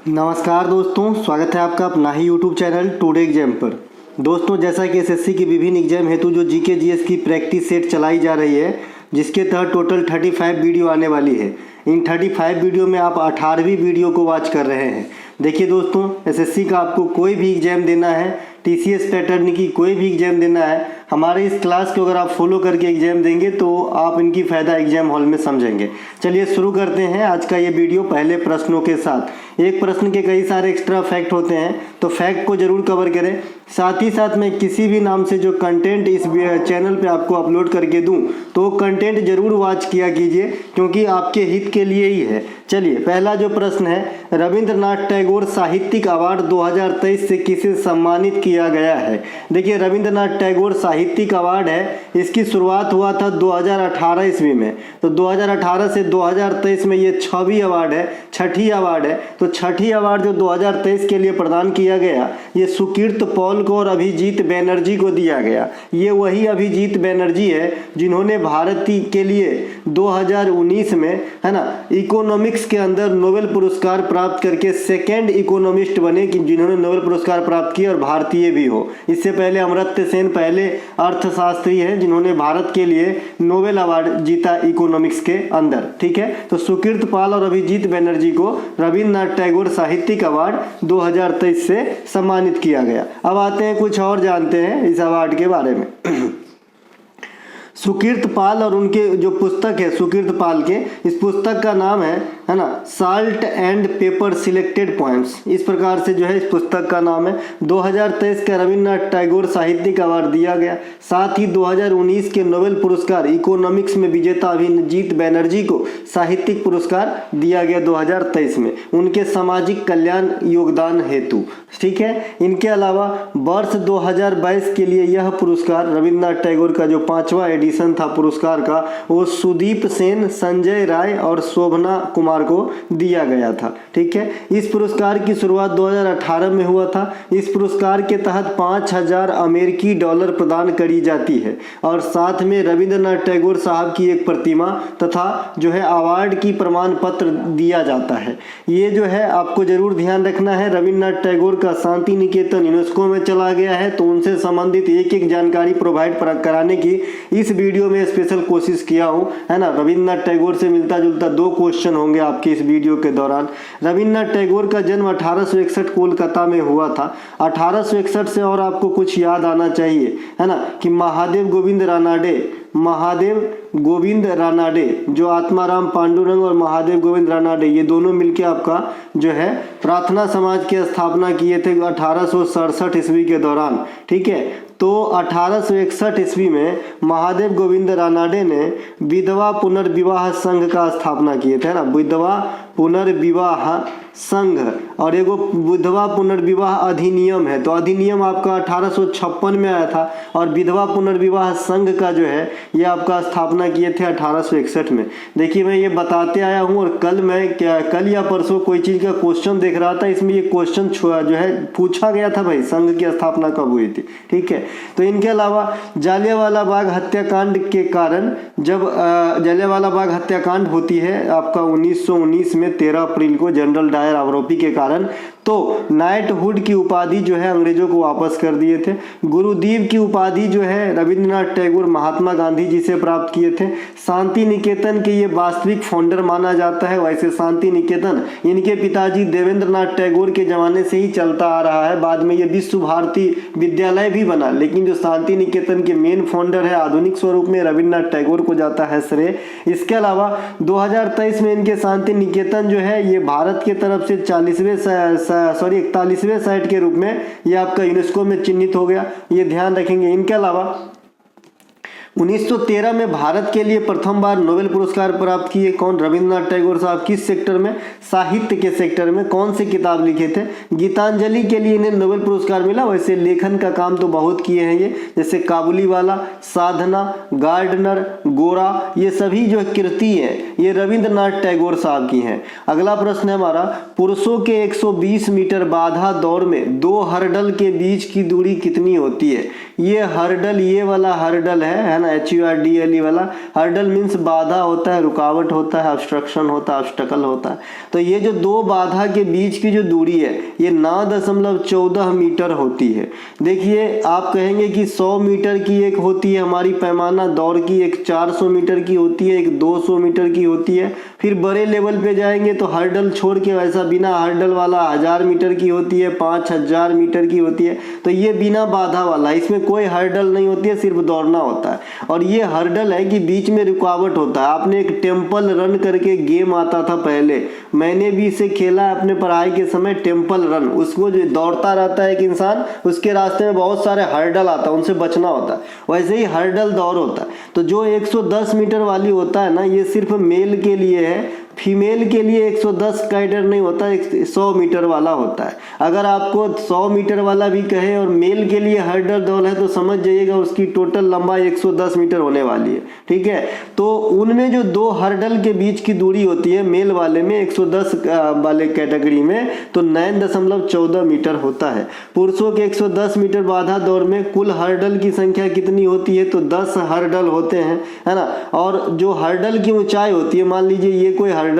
नमस्कार दोस्तों, स्वागत है आपका अपना ही यूट्यूब चैनल टुडे एग्जाम पर। दोस्तों, जैसा कि एसएससी की विभिन्न एग्जाम हेतु जो जीके जीएस की प्रैक्टिस सेट चलाई जा रही है, जिसके तहत टोटल 35 वीडियो आने वाली है। इन 35 वीडियो में आप 18वीं वीडियो को वॉच कर रहे हैं। देखिए दोस्तों, एसएससी का आपको कोई भी एग्जाम देना है, टीसीएस पैटर्न की कोई भी एग्जाम देना है, हमारे इस क्लास को अगर आप फॉलो करके एग्जाम देंगे तो आप इनकी फ़ायदा एग्जाम हॉल में समझेंगे। चलिए शुरू करते हैं आज का ये वीडियो पहले प्रश्नों के साथ। एक प्रश्न के कई सारे एक्स्ट्रा फैक्ट होते हैं, तो फैक्ट को ज़रूर कवर करें। साथ ही साथ मैं किसी भी नाम से जो कंटेंट इस चैनल पे आपको अपलोड करके दूं, तो कंटेंट ज़रूर वॉच किया कीजिए, क्योंकि आपके हित के लिए ही है। चलिए, पहला जो प्रश्न है, रविंद्रनाथ टैगोर साहित्यिक अवार्ड 2023 से किसे सम्मानित किया गया है। देखिए, रविंद्रनाथ टैगोर साहित्यिक अवार्ड है, इसकी शुरुआत हुआ था 2018 ईस्वी में। तो 2018 से 2023 में ये 6वीं अवार्ड है, छठी अवार्ड है। तो छठी अवार्ड जो 2023 के लिए प्रदान किया गया, ये सुकीर्त पॉल को और अभिजीत बैनर्जी को दिया गया। ये वही अभिजीत बैनर्जी है जिन्होंने भारत के लिए 2019 में, है ना, इकोनॉमिक्स के अंदर नोबेल पुरस्कार प्राप्त करके सेकेंड इकोनॉमिस्ट बने, कि जिन्होंने नोबेल पुरस्कार प्राप्त किया और भारतीय भी हो। इससे पहले अमर्त्य सेन पहले अर्थशास्त्री हैं जिन्होंने भारत के लिए नोबेल अवार्ड जीता इकोनॉमिक्स के अंदर। ठीक है, तो सुकीर्त पाल और अभिजीत बैनर्जी को रविंद्रनाथ टैगोर साहित्यिक अवार्ड 2023 से सम्मानित किया गया। अब आते हैं, कुछ और जानते हैं इस अवार्ड के बारे में। सुकीर्त पाल और उनके जो पुस्तक है सुकीर्त पाल के, इस पुस्तक का नाम है ना, salt and paper selected poems. इस प्रकार से जो है इस पुस्तक का नाम है। 2023 का रविंद्रनाथ टैगोर साहित्यिक अवार्ड दिया गया। साथ ही 2019 के नोबेल पुरस्कार इकोनॉमिक्स में विजेता अभिजीत बैनर्जी को साहित्यिक पुरस्कार दिया गया 2023 में, उनके सामाजिक कल्याण योगदान हेतु। ठीक है, इनके अलावा वर्ष 2022 के लिए यह पुरस्कार रविंद्रनाथ टैगोर का जो 5वां एडिशन था पुरस्कार का, वो सुदीप सेन, संजय राय और शोभना कुमार को दिया गया था। ठीक है, इस पुरस्कार की शुरुआत 2018 में हुआ था। इस पुरस्कार के तहत 5000 अमेरिकी डॉलर प्रदान करी जाती है, और साथ में रविंद्रनाथ टैगोर साहब की एक प्रतिमा तथा जो है अवार्ड की प्रमाण पत्र दिया जाता है। ये जो है आपको जरूर ध्यान रखना है। रविंद्रनाथ टैगोर का शांति निकेतन यूनेस्को में चला गया है, तो उनसे संबंधित एक एक जानकारी प्रोवाइड कराने की इस वीडियो में स्पेशल कोशिश किया हूँ, है ना। रविंद्रनाथ टैगोर से मिलता जुलता 2 क्वेश्चन होंगे आपके इस वीडियो के दौरान। रविंद्रनाथ टैगोर का जन्म 1861 कोलकाता में हुआ था। 1861 से और आपको कुछ याद आना चाहिए, है ना, कि महादेव गोविंद रानाडे जो आत्माराम पांडुरंग और महादेव गोविंद रानाडे, ये दोनों मिलके आपका जो है प्रार्थना समाज की स्थापना किए थे 1867 ईस्वी के दौरान। ठीक है, तो 1861 ईस्वी में महादेव गोविंद रानाडे ने विधवा पुनर्विवाह संघ का स्थापना किए थे ना, विधवा पुनर्विवाह संघ, और एगो विधवा पुनर्विवाह अधिनियम है। तो अधिनियम आपका 1856 में आया था, और विधवा पुनर्विवाह संघ का जो है ये आपका स्थापना किए थे 1861 में। देखिए, मैं ये बताते आया हूँ, और कल या परसों कोई चीज़ का क्वेश्चन देख रहा था, इसमें ये क्वेश्चन जो है पूछा गया था, भाई संघ की स्थापना कब हुई थी। ठीक है, तो इनके अलावा जालियांवाला बाग हत्याकांड के कारण, जब जालियांवाला बाग हत्याकांड होती है आपका 1919 में 13 अप्रैल को जनरल डायर आरोपी के कारण, तो नाइटहुड की उपाधि जो है अंग्रेजों को वापस कर दिए थे। गुरुदेव की उपाधि जो है रविंद्रनाथ टैगोर महात्मा गांधी जी से प्राप्त किए थे। शांति निकेतन के ये वास्तविक फाउंडर माना जाता है। वैसे शांति निकेतन इनके पिताजी देवेंद्रनाथ टैगोर के जमाने से ही चलता आ रहा है। बाद में ये विश्व भारती विद्यालय भी बना, लेकिन जो शांति निकेतन के मेन फाउंडर है आधुनिक स्वरूप में, रविंद्रनाथ टैगोर को जाता है श्रेय। इसके अलावा 2023 में इनके शांति निकेतन जो है ये भारत के तरफ से 41वें साइट के रूप में ये आपका यूनेस्को में चिन्हित हो गया। ये ध्यान रखेंगे। इनके अलावा 1913 में भारत के लिए प्रथम बार नोबेल पुरस्कार प्राप्त किए कौन? रविंद्रनाथ टैगोर साहब। किस सेक्टर में? साहित्य के सेक्टर में। कौन सी किताब लिखे थे? गीतांजलि के लिए इन्हें नोबेल पुरस्कार मिला। वैसे लेखन का काम तो बहुत किए हैं ये, जैसे काबुलीवाला, साधना, गार्डनर, गोरा, ये सभी जो कृति है ये रविंद्रनाथ टैगोर साहब की हैं। अगला प्रश्न है हमारा, पुरुषों के 120 मीटर बाधा दौड़ में 2 हर्डल के बीच की दूरी कितनी होती है? ये हर्डल, ये वाला हर्डल है ना, ना, HURDLE वाला। हर्डल मीन्स बाधा होता है, रुकावट होता है, ऑब्स्ट्रक्शन होता है, ऑब्स्टकल होता है। तो ये जो दो बाधा के बीच की जो दूरी है ये 9.14 मीटर होती है। देखिए आप कहेंगे कि 100 मीटर की एक होती है हमारी पैमाना दौड़ की, एक 400 मीटर की होती है, एक 200 मीटर की होती है। फिर बड़े लेवल पे जाएंगे तो हर्डल छोड़ के वैसा बिना हर्डल वाला 1000 मीटर की होती है, 5000 मीटर की होती है। तो ये बिना बाधा वाला, इसमें कोई हर्डल नहीं होती है, सिर्फ दौड़ना होता है। और ये हर्डल है कि बीच में रुकावट होता है। आपने एक टेम्पल रन करके गेम आता था पहले, मैंने भी इसे खेला है अपने पढ़ाई के समय, टेम्पल रन। उसको जो दौड़ता रहता है एक इंसान, उसके रास्ते में बहुत सारे हर्डल आता है, उनसे बचना होता है। वैसे ही हर्डल दौड़ होता है। तो जो 110 मीटर वाली होता है ना, ये सिर्फ मेल के लिए है, फीमेल के लिए 110 कैडर नहीं होता, 100 मीटर वाला होता है। अगर आपको 100 मीटर वाला भी कहे और मेल के लिए हर्डल दौड़ है तो समझ जाइएगा उसकी टोटल लंबाई 110 मीटर होने वाली है, ठीक है। तो उनमें जो दो हर्डल के बीच की दूरी होती है मेल वाले में 110 वाले कैटेगरी में तो 9.14 मीटर होता है। पुरुषों के 110 मीटर बाधा दौड़ में कुल हर्डल की संख्या कितनी होती है तो 10 हर्डल होते हैं, है ना। और जो हर्डल की ऊंचाई होती है, मान लीजिए ये कोई हर्डल है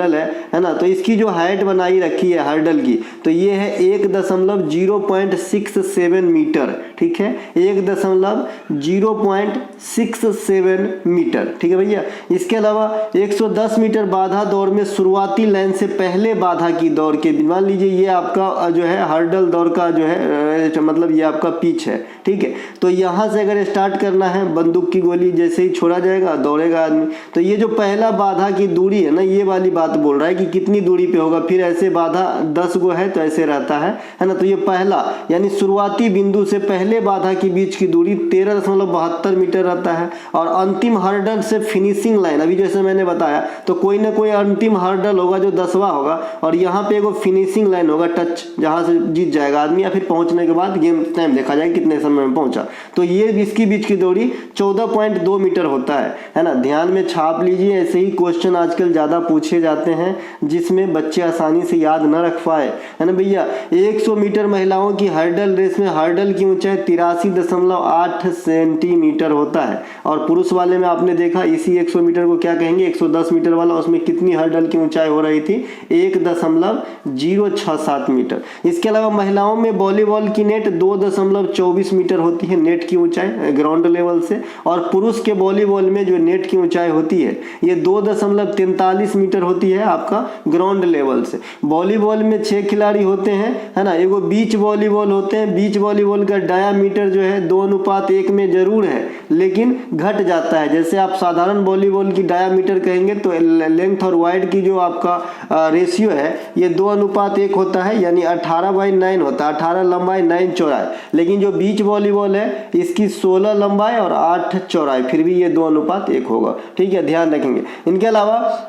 ना, तो इसकी जो हाइट बनाई रखी है हर्डल की तो ये है 1.067 मीटर, ठीक है, 1.067 मीटर, ठीक है भैया। इसके अलावा 110 मीटर बाधा दौड़ में शुरुआती लाइन से पहले बाधा की दौड़ के, मान लीजिए ये आपका जो है हर्डल दौड़ का जो है मतलब ये आपका पिच है, ठीक है। तो यहाँ से अगर स्टार्ट करना है, बंदूक की गोली जैसे ही छोड़ा जाएगा दौड़ेगा आदमी, तो ये जो पहला बाधा की दूरी है ना, ये वाली बात बोल रहा है कि कितनी दूरी पे होगा। फिर ऐसे बाधा 10 गो है तो ऐसे रहता है ना। तो ये पहला यानी शुरुआती बिंदु से पहले बाधा के बीच की दूरी 13.72 मीटर रहता है। और अंतिम हर्डल से फिनिशिंग लाइन, अभी जैसे मैंने बताया, तो कोई ना कोई अंतिम हर्डल होगा जो 10वां होगा और यहाँ पे एगो फिनिशिंग लाइन होगा, टच, जहाँ से जीत जाएगा आदमी, या फिर पहुंचने के बाद गेम टाइम देखा जाएगा कितने समय में पहुंचा। तो ये इसकी बीच की दूरी 14.2 मीटर होता है ना। ध्यान में छाप लीजिए, ऐसे ही क्वेश्चन आजकल ज्यादा पूछे जाते हैं जिसमें बच्चे आसानी से याद न रख पाए, है ना भैया। 100 मीटर महिलाओं की हर्डल रेस में हर्डल की ऊंचाई 83.8 सेंटीमीटर होता है। और पुरुष वाले में आपने देखा इसी 100 मीटर को क्या कहेंगे, 110 मीटर वाला, उसमें कितनी हर्डल की ऊंचाई हो रही थी, 1.067 मीटर। इसके अलावा महिलाओं में वॉलीबॉल की नेट 2.24 मीटर होती है, नेट की ऊंचाई ग्राउंड लेवल से। और पुरुष के वॉलीबॉल में जो नेट की ऊंचाई होती है ये 2.43 मीटर होती है आपका ग्राउंड लेवल से। वॉलीबॉल में 6 खिलाड़ी होते हैं, है ना। एगो बीच वॉलीबॉल होते हैं, बीच वॉलीबॉल का डायामीटर जो है 2:1 में जरूर है लेकिन घट जाता है। जैसे आप साधारण वॉलीबॉल की डायामीटर कहेंगे तो लेंथ और वाइड की जो आपका रेशियो है ये 2:1 होता है, यानी 18/9 होता है, 18 लंबाई 9 चौड़ाई। लेकिन जो बीच वॉलीबॉल है इसकी 16 लंबाई और 8 चौड़ाई, फिर भी ये 2:1 होगा, ठीक है, ध्यान रखेंगे। इनके अलावा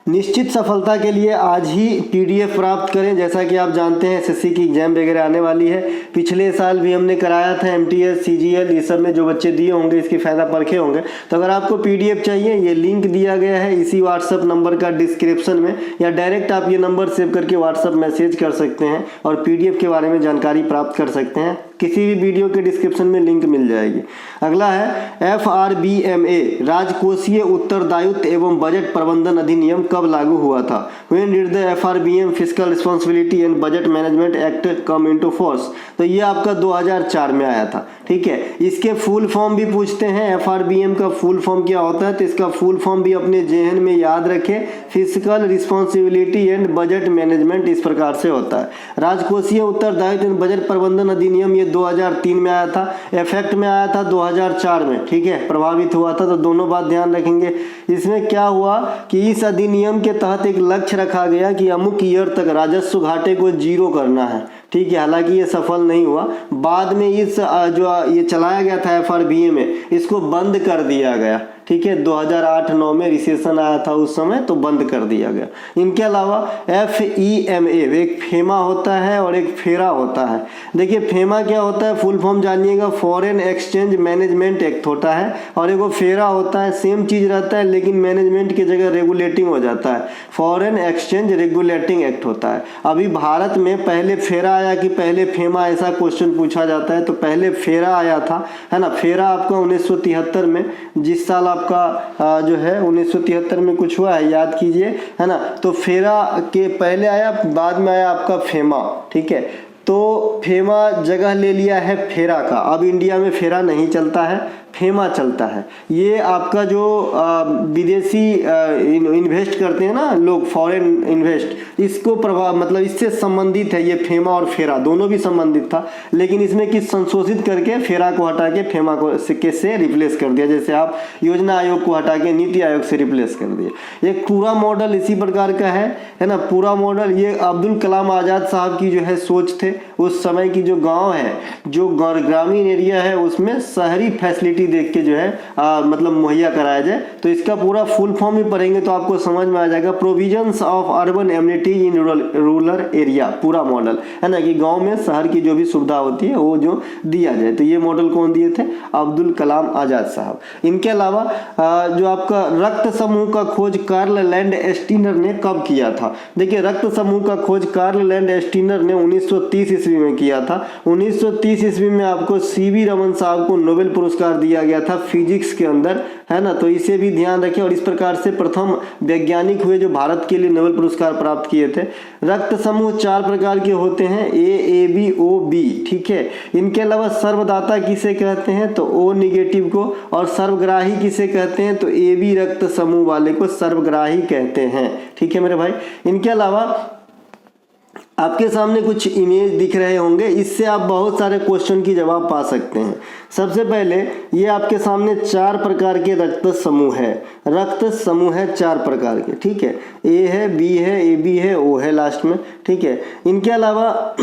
निश्चित सफलता के लिए आज ही PDF प्राप्त करें। जैसा कि आप जानते हैं SSC की एग्जाम वगैरह आने वाली है। पिछले साल भी हमने कराया था MTS CGL, ये सब में जो बच्चे दिए होंगे इसकी फ़ायदा परखे होंगे। तो अगर आपको PDF चाहिए, ये लिंक दिया गया है इसी व्हाट्सअप नंबर का डिस्क्रिप्शन में, या डायरेक्ट आप ये नंबर सेव करके व्हाट्सअप मैसेज कर सकते हैं और PDF के बारे में जानकारी प्राप्त कर सकते हैं। किसी भी वीडियो के डिस्क्रिप्शन में लिंक मिल जाएगी। अगला है FRBMA, राजकोषीय उत्तरदायित्व एवं बजट प्रबंधन अधिनियम कब लागू हुआ था? When did the FRBM Fiscal Responsibility and Budget Management Act come into force? तो ये आपका 2004 में आया था, ठीक है। इसके फुल फॉर्म भी पूछते हैं, FRBM का फुल फॉर्म क्या होता है, तो इसका फुल फॉर्म भी अपने जेहन में याद रखें, physical responsibility and budget management, इस प्रकार से होता है। राजकोषीय उत्तरदायित्व एवं बजट प्रबंधन अधिनियम ये 2003 में आया था, इफेक्ट में आया था 2004 में, ठीक है, प्रभावित हुआ था। तो दोनों बात ध्यान रखेंगे। इसमें क्या हुआ कि इस अधिनियम के तहत एक लक्ष्य रखा गया कि अमुक ईयर तक राजस्व घाटे को 0 करना है, ठीक है। हालांकि ये सफल नहीं हुआ। बाद में इस जो ये चलाया गया था FRBM में, इसको बंद कर दिया गया, ठीक है। 2008-9 में रिसेशन आया था उस समय, तो बंद कर दिया गया। इनके अलावा FEMA एक फेमा होता है और एक फेरा होता है। देखिए फेमा क्या होता है, फुल फॉर्म जानिएगा, फॉरेन एक्सचेंज मैनेजमेंट एक्ट होता है, और एक वो फेरा होता है, सेम चीज़ रहता है लेकिन मैनेजमेंट की जगह रेगुलेटिंग हो जाता है, फॉरेन एक्सचेंज रेगुलेटिंग एक्ट होता है। अभी भारत में पहले फेरा आया कि पहले फेमा, ऐसा क्वेश्चन पूछा जाता है, तो पहले फेरा आया था, है ना। फेरा आपका 1973 में, जिस साल आपका जो है 1973 में कुछ हुआ है याद कीजिए, है ना। तो फेरा के पहले आया, बाद में आया आपका फेमा, ठीक है। तो फेमा जगह ले लिया है फेरा का। अब इंडिया में फेरा नहीं चलता है, फेमा चलता है। ये आपका जो विदेशी इन्वेस्ट करते हैं ना लोग, फॉरेन इन्वेस्ट, इसको प्रभाव मतलब इससे संबंधित है ये फेमा और फेरा, दोनों भी संबंधित था, लेकिन इसमें किस संशोधित करके फेरा को हटा के फेमा को से रिप्लेस कर दिया। जैसे आप योजना आयोग को हटा के नीति आयोग से रिप्लेस कर दिए। एक पूरा मॉडल इसी प्रकार का है ना। पूरा मॉडल ये अब्दुल कलाम आज़ाद साहब की जो है सोच थे, उस समय की जो गाँव है, जो ग्रामीण एरिया है, उसमें शहरी फैसिलिटी देख के जो है मतलब मुहैया कराया जाए। तो इसका पूरा फुल फॉर्म ही पढ़ेंगे तो आपको समझ में आ जाएगा, provisions of urban amenity in rural area, पूरा मॉडल, है ना, कि गांव में शहर की जो भी सुविधा होती है वो जो दिया जाए। तो ये मॉडल कौन दिए थे, अब्दुल कलाम आजाद साहब। इनके अलावा जो आपका रक्त समूह का खोज कार्ल लैंड एस्टीनर ने कब किया था। देखिए रक्त समूह का खोज कार्ल लैंड एस्टीनर ने 1930 ईस्वी में किया था। 1930 ईस्वी में आपको CV रमन साहब को नोबेल पुरस्कार दिया गया था फिजिक्स के अंदर, है ना। तो इसे भी ध्यान रखें। और इस प्रकार से प्रथम वैज्ञानिक हुए जो भारत के लिए नोबेल पुरस्कार प्राप्त किए थे। रक्त समूह 4 प्रकार के होते हैं, A, AB, O, B, ठीक है। इनके अलावा सर्वदाता किसे कहते हैं, तो O निगेटिव को, और सर्वग्राही किसे कहते हैं, तो AB रक्त समूह वाले को सर्वग्राही कहते हैं, ठीक है मेरे भाई। इनके अलावा आपके सामने कुछ इमेज दिख रहे होंगे, इससे आप बहुत सारे क्वेश्चन की जवाब पा सकते हैं। सबसे पहले ये आपके सामने 4 प्रकार के रक्त समूह है। रक्त समूह है 4 प्रकार के, ठीक है। A है, B है, AB है, O है लास्ट में, ठीक है। इनके अलावा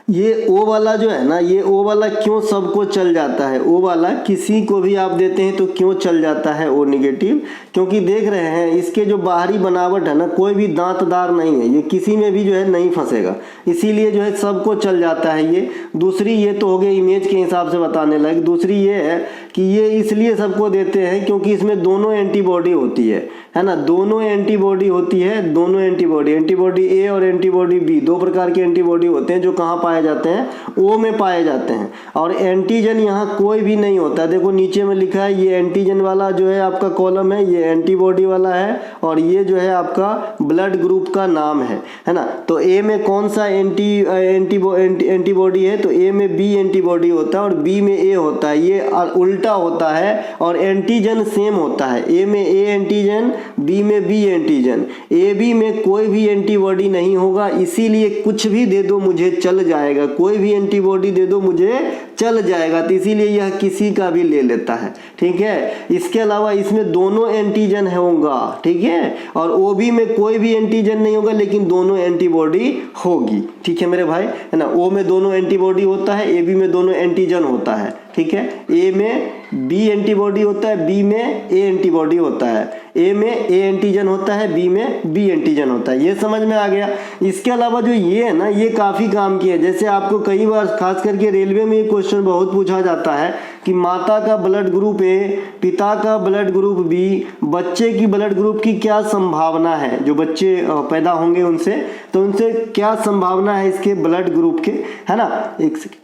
ये O वाला जो है ना, ये O वाला क्यों सबको चल जाता है, O वाला किसी को भी आप देते हैं तो क्यों चल जाता है O निगेटिव, क्योंकि देख रहे हैं इसके जो बाहरी बनावट है ना, कोई भी दांतदार नहीं है, ये किसी में भी जो है नहीं फंसेगा, इसीलिए जो है सबको चल जाता है ये। दूसरी ये तो हो गई इमेज के हिसाब से बताने लायक। दूसरी ये है कि ये इसलिए सबको देते हैं क्योंकि इसमें दोनों एंटीबॉडी होती है ना, दोनों एंटीबॉडी होती है, दोनों एंटीबॉडी A और एंटीबॉडी B, 2 प्रकार के एंटीबॉडी होते हैं जो कहाँ पाए जाते हैं, O में पाए जाते हैं। और एंटीजन यहाँ कोई भी नहीं होता है। देखो नीचे में लिखा है, ये एंटीजन वाला जो है आपका कॉलम है, ये एंटीबॉडी वाला है, और ये जो है आपका ब्लड ग्रुप का नाम है ना। तो A में कौन सा एंटीबॉडी है, तो A में B एंटीबॉडी होता है और B में A होता है, ये उल्टा होता है। और एंटीजन सेम होता है, A में A एंटीजन, B में B एंटीजन। AB में कोई भी एंटीबॉडी नहीं होगा, इसीलिए कुछ भी दे दो मुझे चल जाएगा, कोई भी एंटीबॉडी दे दो मुझे चल जाएगा, तो इसीलिए यह किसी का भी ले लेता है, ठीक है। इसके अलावा इसमें दोनों एंटीजन होगा, ठीक है। और OB में कोई भी एंटीजन नहीं होगा लेकिन दोनों एंटीबॉडी होगी, ठीक है मेरे भाई, है ना। O में दोनों एंटीबॉडी होता है, AB में दोनों एंटीजन होता है, ठीक है। A में B एंटीबॉडी होता है, B में A एंटीबॉडी होता है। A में A एंटीजन होता है, B में B एंटीजन होता है। ये समझ में आ गया। इसके अलावा जो ये है ना, ये काफ़ी काम की है। जैसे आपको कई बार खास करके रेलवे में ये क्वेश्चन बहुत पूछा जाता है कि माता का ब्लड ग्रुप A, पिता का ब्लड ग्रुप B, बच्चे की ब्लड ग्रुप की क्या संभावना है, जो बच्चे पैदा होंगे उनसे, तो उनसे क्या संभावना है इसके ब्लड ग्रुप के, है ना। एक सेकेंड,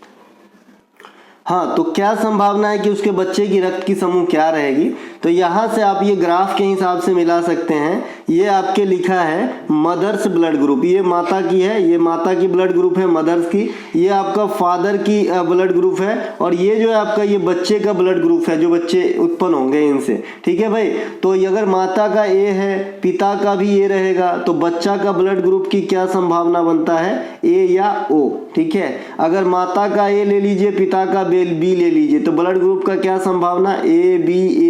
हाँ, तो क्या संभावना है कि उसके बच्चे की रक्त की समूह क्या रहेगी। तो यहाँ से आप ये ग्राफ के हिसाब से मिला सकते हैं। ये आपके लिखा है मदर्स ब्लड ग्रुप, ये माता की है, ये माता की ब्लड ग्रुप है मदर्स की, ये आपका फादर की ब्लड ग्रुप है, और ये जो है आपका ये बच्चे का ब्लड ग्रुप है, जो बच्चे उत्पन्न होंगे इनसे, ठीक है भाई। तो अगर माता का A है, पिता का भी A रहेगा, तो बच्चा का ब्लड ग्रुप की क्या संभावना बनता है, A या O, ठीक है। अगर माता का ए ले लीजिए, पिता का बी ले लीजिए, तो ब्लड ग्रुप का क्या संभावना, ए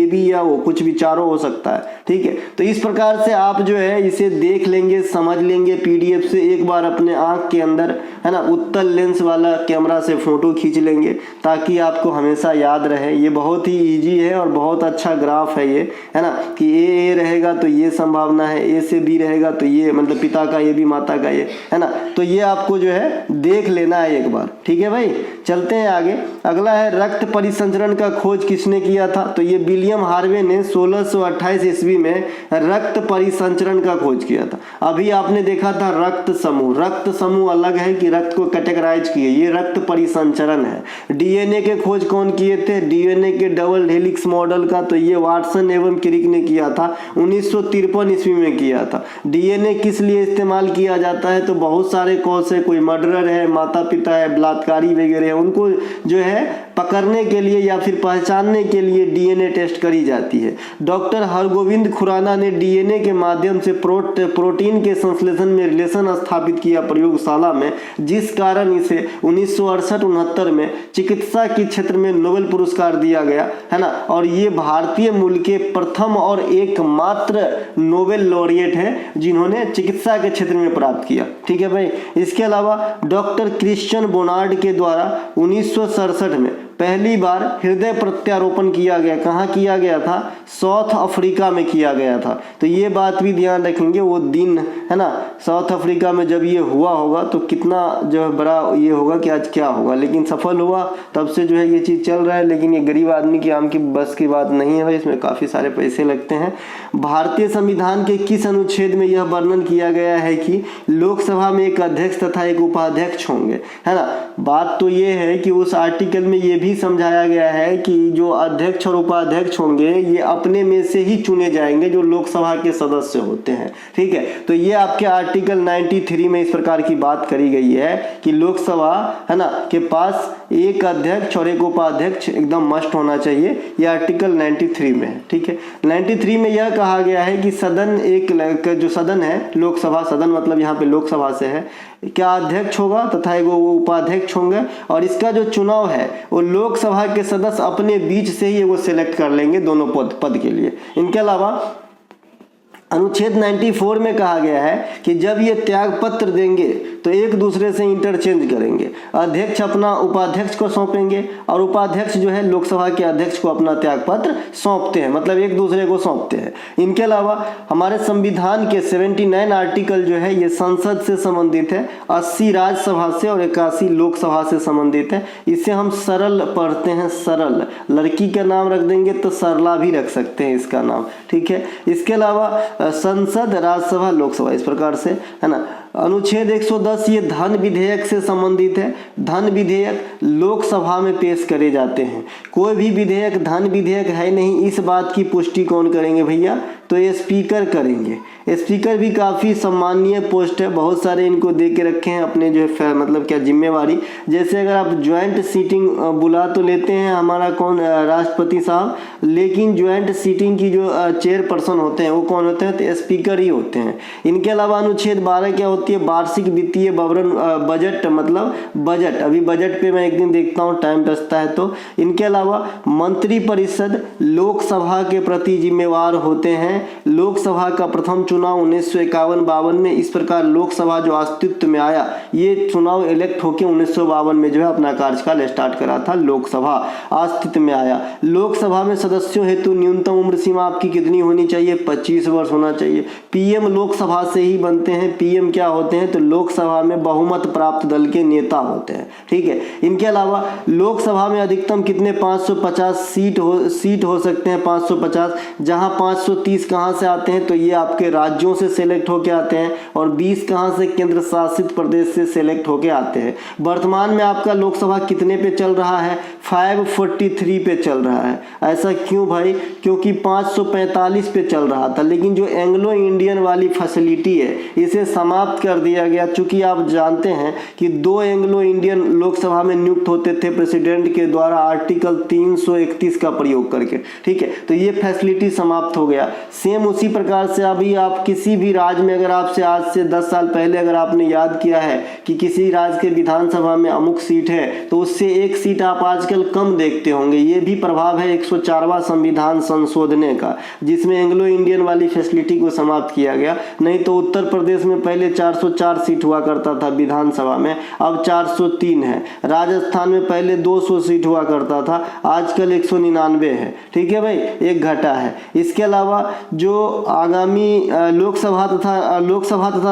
बी या ओ, कुछ भी चारों हो सकता है, ठीक है। तो इस प्रकार से आप जो है इसे देख लेंगे, समझ लेंगे पीडीएफ से, एक बार अपने आंख के अंदर है ना उत्तल लेंस वाला कैमरा से फोटो खींच लेंगे ताकि आपको हमेशा याद रहे। ये बहुत ही इजी है और बहुत अच्छा ग्राफ है ये, है ना, कि ए रहेगा तो ये संभावना है, ए से बी रहेगा तो ये, मतलब पिता का ए बी माता का ये, है ना। तो ये आपको जो है देख लेना है एक बार, ठीक है भाई। चलते हैं आगे। अगला है रक्त परिसंचरण का खोज किसने किया था, तो ये विलियम हार्वे ने 1628 ईस्वी में रक्त परिसंचरण का खोज किया था। अभी आपने देखा था रक्त समूह अलग है कि रक्त को कैटेगराइज किए, ये रक्त परिसंचरण है। डीएनए के खोज कौन किए थे, डीएनए के डबल हेलिक्स मॉडल का तो ये वाटसन एवं क्रिक ने किया था, 1953 ईस्वी में किया था। डीएनए किस लिए इस्तेमाल किया जाता है, तो बहुत सारे कॉज है, कोई मर्डरर है, माता पिता है, बलात्कारी वगैरह है, उनको जो है पकड़ने के लिए या फिर पहचानने के लिए डीएनए टेस्ट करी जाती है। डॉक्टर हरगोविंद खुराना ने डीएनए के माध्यम से प्रोटीन के संश्लेषण में रिलेशन स्थापित किया प्रयोगशाला में, जिस कारण इसे 1968-69 में चिकित्सा के क्षेत्र में नोबेल पुरस्कार दिया गया, है ना। और ये भारतीय मूल के प्रथम और एकमात्र नोबेल लॉरिएट है जिन्होंने चिकित्सा के क्षेत्र में प्राप्त किया, ठीक है भाई। इसके अलावा डॉक्टर क्रिश्चियन बोनार्ड के द्वारा 1967 में पहली बार हृदय प्रत्यारोपण किया गया। कहाँ किया गया था, साउथ अफ्रीका में किया गया था। तो ये बात भी ध्यान रखेंगे, वो दिन है ना, साउथ अफ्रीका में जब ये हुआ होगा तो कितना जो है बड़ा ये होगा कि आज क्या होगा, लेकिन सफल हुआ, तब से जो है ये चीज़ चल रहा है। लेकिन ये गरीब आदमी की आम की बस की बात नहीं है भाई, इसमें काफ़ी सारे पैसे लगते हैं। भारतीय संविधान के किस अनुच्छेद में यह वर्णन किया गया है कि लोकसभा में एक अध्यक्ष तथा एक उपाध्यक्ष होंगे, है ना। बात तो ये है कि उस आर्टिकल में ये भी समझाया गया है कि जो अध्यक्ष और उपाध्यक्ष होंगे ये अपने में से ही चुने जाएंगे जो लोकसभा के सदस्य होते हैं, ठीक है। तो ये आपके आर्टिकल 93 में इस प्रकार की बात करी गई है कि लोकसभा है ना के पास एक अध्यक्ष और एक उपाध्यक्ष एकदम मस्ट होना चाहिए, ये आर्टिकल 93 में है, ठीक है। 93 में यह कहा गया है कि सदन एक जो सदन है, लोकसभा सदन मतलब यहाँ पे लोकसभा से है, क्या अध्यक्ष होगा तथा वो उपाध्यक्ष होंगे, और इसका जो चुनाव है वो लोकसभा के सदस्य अपने बीच से ही वो सिलेक्ट कर लेंगे दोनों पद के लिए। इनके अलावा अनुच्छेद 94 में कहा गया है कि जब ये त्याग पत्र देंगे तो एक दूसरे से इंटरचेंज करेंगे, अध्यक्ष अपना उपाध्यक्ष को सौंपेंगे और उपाध्यक्ष जो है लोकसभा के अध्यक्ष को अपना त्याग पत्र सौंपते हैं, मतलब एक दूसरे को सौंपते हैं। इनके अलावा हमारे संविधान के 79 आर्टिकल जो है ये संसद से संबंधित है, 80 राज्यसभा से और 81 लोकसभा से संबंधित है। इसे हम सरल पढ़ते हैं, सरल, लड़की का नाम रख देंगे तो सरला भी रख सकते हैं इसका नाम, ठीक है। इसके अलावा संसद, राज्यसभा, लोकसभा, इस प्रकार से, है ना। अनुच्छेद 110 ये धन विधेयक से संबंधित है। धन विधेयक लोकसभा में पेश करे जाते हैं। कोई भी विधेयक धन विधेयक है नहीं, इस बात की पुष्टि कौन करेंगे भैया, तो ये स्पीकर करेंगे। स्पीकर भी काफ़ी सम्मानीय पोस्ट है, बहुत सारे इनको दे के रखे हैं अपने जो है मतलब क्या जिम्मेवारी। जैसे अगर आप ज्वाइंट सीटिंग बुला तो लेते हैं हमारा कौन, राष्ट्रपति साहब, लेकिन ज्वाइंट सीटिंग की जो चेयरपर्सन होते हैं वो कौन होते हैं, तो स्पीकर ही होते हैं। इनके अलावा अनुच्छेद 12 क्या होती है, वार्षिक वित्तीय विवरण, बजट, मतलब बजट। अभी बजट पे मैं एक दिन देखता हूँ, टाइम बचता है तो। इनके अलावा मंत्रिपरिषद लोकसभा के प्रति जिम्मेवार होते हैं। लोकसभा का प्रथम चुनाव 1951-52 में, इस प्रकार लोकसभा जो अस्तित्व में आया, ये चुनाव इलेक्ट होकर 1952 में जो है अपना कार्यकाल स्टार्ट करा था, लोकसभा अस्तित्व में आया। लोकसभा में सदस्यों हेतु न्यूनतम उम्र सीमा आपकी कितनी होनी चाहिए, 25 वर्ष होना चाहिए। पीएम लोकसभा से ही बनते हैं। पीएम क्या होते हैं, तो लोकसभा में बहुमत प्राप्त दल के नेता होते हैं, ठीक है। इनके अलावा लोकसभा में अधिकतम कितने 550 सीट हो सकते हैं, 550, जहां 530 कहां से आते हैं, तो ये आपके राज्यों से सिलेक्ट होके आते हैं, और 20 कहां से, केंद्र शासित प्रदेश से सिलेक्ट होके आते हैं। वर्तमान में आपका लोकसभा कितने पे चल रहा है, 543 पे चल रहा है। ऐसा क्यों भाई, क्योंकि 545 पे चल रहा था, लेकिन जो एंग्लो इंडियन वाली फैसिलिटी है इसे समाप्त कर दिया गया। चूंकि आप जानते हैं कि 2 एंग्लो इंडियन लोकसभा में नियुक्त होते थे प्रेसिडेंट के द्वारा आर्टिकल 331 का प्रयोग करके, ठीक है, तो ये फैसिलिटी समाप्त हो गया। सेम उसी प्रकार से अभी आप किसी भी राज्य में, अगर आपसे आज से 10 साल पहले अगर आपने याद किया है कि किसी राज्य के विधानसभा में अमुक सीट है, तो उससे एक सीट आप आजकल कम देखते होंगे। ये भी प्रभाव है 104वां संविधान संशोधन का, जिसमें एंग्लो इंडियन वाली फैसिलिटी को समाप्त किया गया। नहीं तो उत्तर प्रदेश में पहले 404 सीट हुआ करता था विधानसभा में, अब 403 है। राजस्थान में पहले 200 सीट हुआ करता था, आजकल 199 है, ठीक है भाई, एक घटा है। इसके अलावा जो आगामी लोकसभा तथा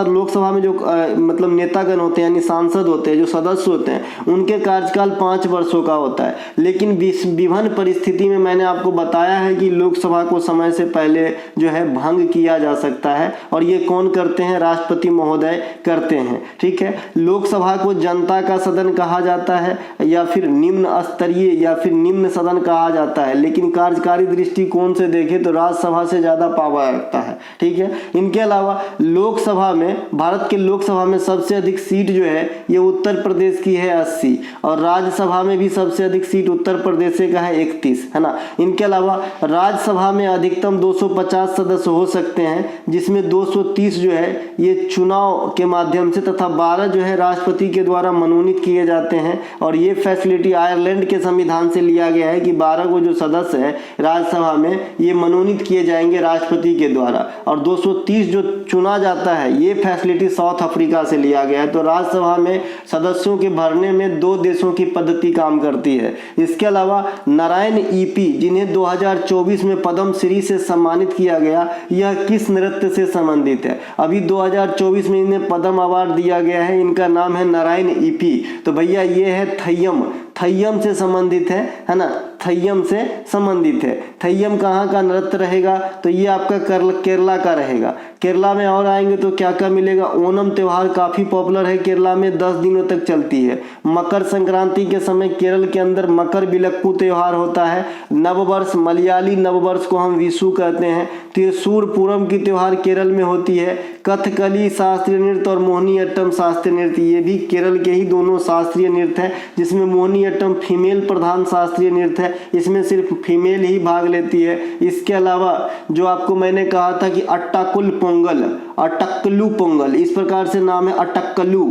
लोकसभा में जो मतलब नेतागण होते हैं यानी सांसद होते हैं, जो सदस्य होते हैं, उनके कार्यकाल 5 वर्षों का होता है। लेकिन विभिन्न परिस्थिति में मैंने आपको बताया है कि लोकसभा को समय से पहले जो है भंग किया जा सकता है, और ये कौन करते हैं? राष्ट्रपति महोदय करते हैं, ठीक है। लोकसभा को जनता का सदन कहा जाता है या फिर निम्न स्तरीय या फिर निम्न सदन कहा जाता है, लेकिन कार्यकारी दृष्टिकोण से देखें तो राज्यसभा से ज्यादा पावर रखता है, ठीक है। इनके अलावा लोकसभा में, भारत के लोकसभा में सबसे अधिक सीट जो है ये उत्तर प्रदेश की है 80, और राज्यसभा में भी सबसे अधिक सीट उत्तर प्रदेश का है 31, है ना। इनके अलावा राज्यसभा में अधिकतम 250 सदस्य हो सकते हैं, जिसमें 230 जो है ये चुनाव के माध्यम से तथा 12 जो है राष्ट्रपति के द्वारा मनोनीत किए जाते हैं। और ये फैसिलिटी आयरलैंड के संविधान से लिया गया है कि 12 को जो सदस्य है राज्यसभा में ये मनोनीत किए जाएंगे राष्ट्रपति के द्वारा, और 230 जो चुना जाता है ये फैसिलिटी साउथ अफ्रीका से लिया गया है। तो राज्यसभा में सदस्यों के भरने में 2 देशों की पद्धति काम करती है। इसके अलावा नारायण ईपी, जिन्हें 2024 में पद्म श्री से सम्मानित किया गया, यह किस नृत्य से संबंधित है? अभी 2024 में इन्हें पद्म अवार्ड दिया गया है, इनका नाम है नारायण ईपी। तो भैया ये है थय्यम, थय्यम से संबंधित है ना, थय्यम से संबंधित है। थय्यम कहाँ का नृत्य रहेगा? तो ये आपका केरला का रहेगा। केरला में और आएंगे तो क्या क्या मिलेगा? ओणम त्योहार काफी पॉपुलर है केरला में, 10 दिनों तक चलती है। मकर संक्रांति के समय केरल के अंदर मकर बिलक्कू त्योहार होता है। नववर्ष, मलयाली नववर्ष को हम विशु कहते हैं। त्रिशूर पूरम की त्योहार केरल में होती है। कथकली शास्त्रीय नृत्य और मोहिनीअट्टम शास्त्रीय नृत्य, ये भी केरल के ही दोनों शास्त्रीय नृत्य है, जिसमें मोहिनीअट्टम फीमेल प्रधान शास्त्रीय नृत्य है, इसमें सिर्फ फीमेल ही भाग लेती है। इसके अलावा जो आपको मैंने कहा था कि अट्टाकुल पोंगल, अटक्कलू पोंगल, इस प्रकार से नाम है, अटक्कलू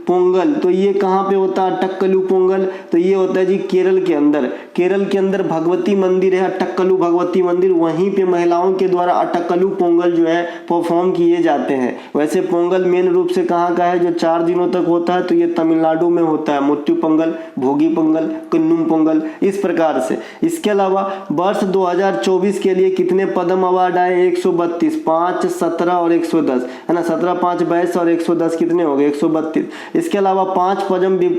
पोंगल, तो ये कहाँ पे होता है अटक्कलू पोंगल? तो ये होता है जी केरल के अंदर। केरल के अंदर भगवती मंदिर है अटक्कलू भगवती मंदिर, वहीं पे महिलाओं के द्वारा अटक्कलू पोंगल जो है परफॉर्म किए जाते हैं। वैसे पोंगल मेन रूप से कहाँ का है जो 4 दिनों तक होता है, तो ये तमिलनाडु में होता है। मुट्टू पोंगल, भोगी पोंगल, कन्नुम पोंगल, इस प्रकार से। इसके अलावा वर्ष 2024 के लिए कितने पद्म अवार्ड आए? 132, 5, 17 और 110, है ना। 17, 5, 22 और 110 कितने हो गए? 132। इसके अलावा 5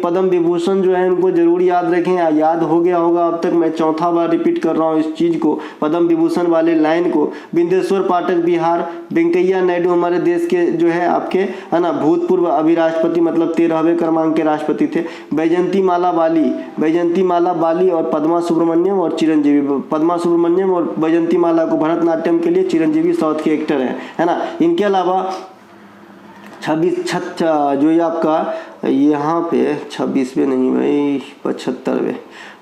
पद्म विभूषण जो है उनको जरूर याद रखें। याद हो गया होगा अब तक, मैं चौथा बार रिपीट कर रहा हूँ इस चीज को, पद्म विभूषण वाले लाइन को। बिंदेश्वर पाठक बिहार, वेंकैया नायडू हमारे देश के जो है आपके, है ना, भूतपूर्व अभिराष्ट्रपति, मतलब 13वें क्रमांक के राष्ट्रपति थे। बैजंती माला बाली और पद्मा सुब्रमण्यम और चिरंजीवी, पद्मा सुब्रमण्यम और बैजंती माला को भरतनाट्यम के लिए चिरंजीवी साउथ के एक्टर है ना। इनके अलावा 26 जो ये आपका यहाँ पे 26वें नहीं भाई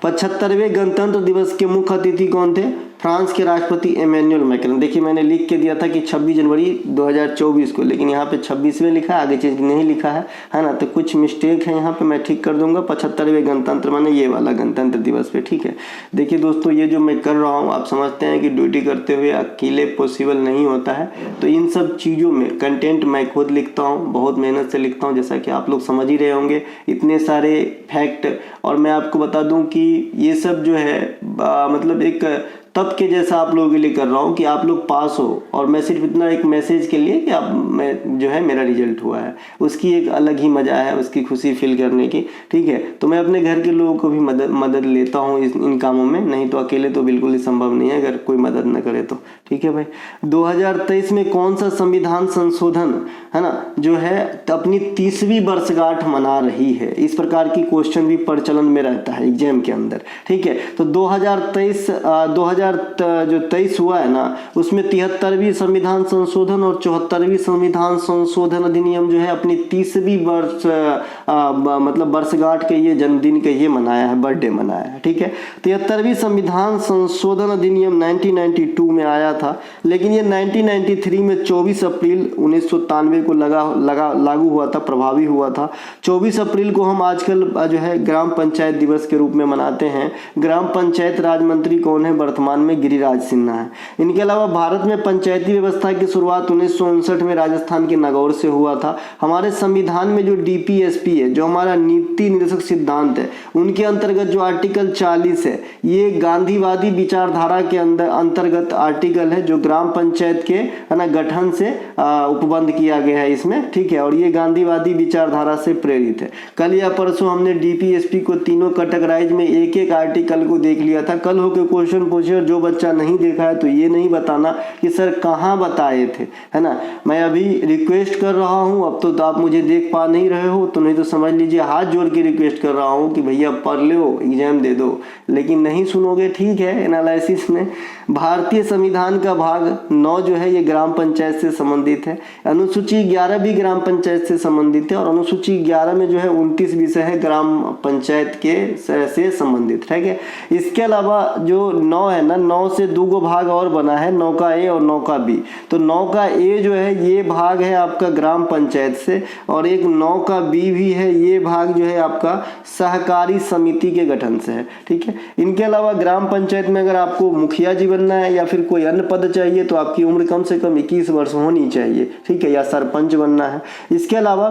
75वें गणतंत्र दिवस के मुख्य अतिथि कौन थे? फ्रांस के राष्ट्रपति इमैनुअल मैक्रोन। देखिए मैंने लिख के दिया था कि 26 जनवरी 2024 को, लेकिन यहाँ पे 26वें लिखा है, आगे चीज नहीं लिखा है ना, तो कुछ मिस्टेक है यहाँ पे, मैं ठीक कर दूंगा। 75वें गणतंत्र माने ये वाला गणतंत्र दिवस पे, ठीक है। देखिए दोस्तों, ये जो मैं कर रहा हूँ, आप समझते हैं कि ड्यूटी करते हुए अकेले पॉसिबल नहीं होता है, तो इन सब चीज़ों में कंटेंट मैं खुद लिखता हूँ, बहुत मेहनत से लिखता हूँ, जैसा कि आप लोग समझ ही रहे होंगे, इतने सारे फैक्ट। और मैं आपको बता दूं कि ये सब जो है मतलब एक तब के जैसा आप लोगों के लिए कर रहा हूँ कि आप लोग पास हो, और मैं सिर्फ इतना एक मैसेज के लिए कि आप मैं जो है मेरा रिजल्ट हुआ है, उसकी एक अलग ही मजा है, उसकी खुशी फील करने की, ठीक है। तो मैं अपने घर के लोगों को भी मदद लेता हूँ इन कामों में, नहीं तो अकेले तो बिल्कुल ही संभव नहीं है अगर कोई मदद न करे तो, ठीक है भाई। 2023 में कौन सा संविधान संशोधन, है ना, जो है अपनी 30वीं वर्षगांठ मना रही है? इस प्रकार की क्वेश्चन भी प्रचलन में रहता है एग्जाम के अंदर, ठीक है। तो 2023 2023 हुआ है ना, उसमें 73वीं संविधान संशोधन और 74वीं संविधान संशोधन अधिनियम जो है अपनी 30वीं मतलब वर्षगांठ के ये जन्मदिन के ये मनाया है, बर्थडे मनाया है। ठीक है, 73वीं संविधान संशोधन अधिनियम 1992 में आया था, लेकिन ये 1993 में 24 अप्रैल 1993 को लागू हुआ था, प्रभावी हुआ था। 24 अप्रैल को हम आजकल जो है ग्राम पंचायत दिवस के रूप में मनाते हैं। ग्राम पंचायत राज मंत्री कौन है वर्तमान में? गिरिराज सिन्हा है। इनके अलावा भारत में पंचायती व्यवस्था की शुरुआत 1959 में राजस्थान के नागौर से हुआ था। हमारे संविधान में जो DPSP है, जो हमारा नीति निर्देशक सिद्धांत है, उनके अंतर्गत जो आर्टिकल 40 है, ये गांधीवादी विचारधारा के अंतर्गत आर्टिकल है, जो ग्राम पंचायत के है ना गठन से उपबंध किया गया है इसमें। ठीक है, और ये गांधीवादी विचारधारा से प्रेरित है। कल या परसों हमने DPSP को तीनों कैटेगराइज में एक एक आर्टिकल को देख लिया था। कल होके क्वेश्चन पूछे और जो बच्चा नहीं देखा है तो ये नहीं बताना कि सर कहाँ बताए थे, है ना। मैं अभी रिक्वेस्ट कर रहा हूँ, अब तो आप मुझे देख पा नहीं रहे हो तो नहीं तो समझ लीजिए हाथ जोड़ के रिक्वेस्ट कर रहा हूँ कि भैया पढ़ लो, एग्जाम दे दो, लेकिन नहीं सुनोगे। ठीक है, एनालिसिस में भारतीय संविधान का भाग 9 जो है ये ग्राम पंचायत से संबंधित है। अनुसूची 11 भी ग्राम पंचायत से संबंधित है, और अनुसूची 11 में जो है 29 विषय है ग्राम पंचायत के से संबंधित। ठीक है, इसके अलावा जो 9 है ना, 9 से 2 भाग और बना है, 9 का A और 9 का B। तो 9 का A जो है ये भाग है आपका ग्राम पंचायत से, और एक 9 का B भी है, ये भाग जो है आपका सहकारी समिति के गठन से है। ठीक है, इनके अलावा ग्राम पंचायत में अगर आपको मुखिया जी बनना है या फिर कोई अन्य पद चाहिए तो आपकी उम्र कम से कम 21 वर्ष होनी चाहिए। ठीक है, या सरपंच बनना है। इसके अलावा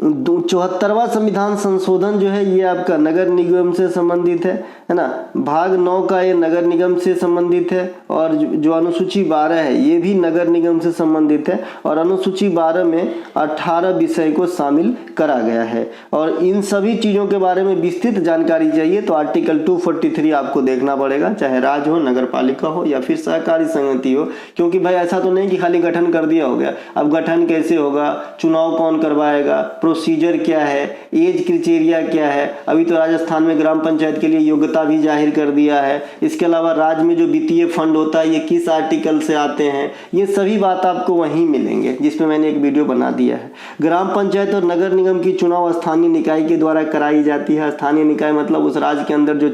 74वां संविधान संशोधन जो है ये आपका नगर निगम से संबंधित है ना। भाग 9 का ये नगर निगम से संबंधित है, और जो अनुसूची 12 है ये भी नगर निगम से संबंधित है, और अनुसूची 12 में 18 विषय को शामिल करा गया है। और इन सभी चीज़ों के बारे में विस्तृत जानकारी चाहिए तो आर्टिकल 243 आपको देखना पड़ेगा, चाहे राज्य हो, नगर पालिका हो या फिर सहकारी समिति हो। क्योंकि भाई ऐसा तो नहीं कि खाली गठन कर दिया हो गया, अब गठन कैसे होगा, चुनाव कौन करवाएगा, प्रोसीजर क्या है, एज क्राइटेरिया क्या है। अभी तो राजस्थान में ग्राम पंचायत के लिए योग्यता भी जाहिर कर दिया है। इसके अलावा राज्य में जो वित्तीय फंड होता है ये किस आर्टिकल से आते हैं, ये सभी बात आपको वहीं मिलेंगे, जिसमें मैंने एक वीडियो बना दिया है। ग्राम पंचायत और नगर निगम की चुनाव स्थानीय निकाय के द्वारा कराई जाती है। स्थानीय निकाय मतलब उस राज्य के अंदर जो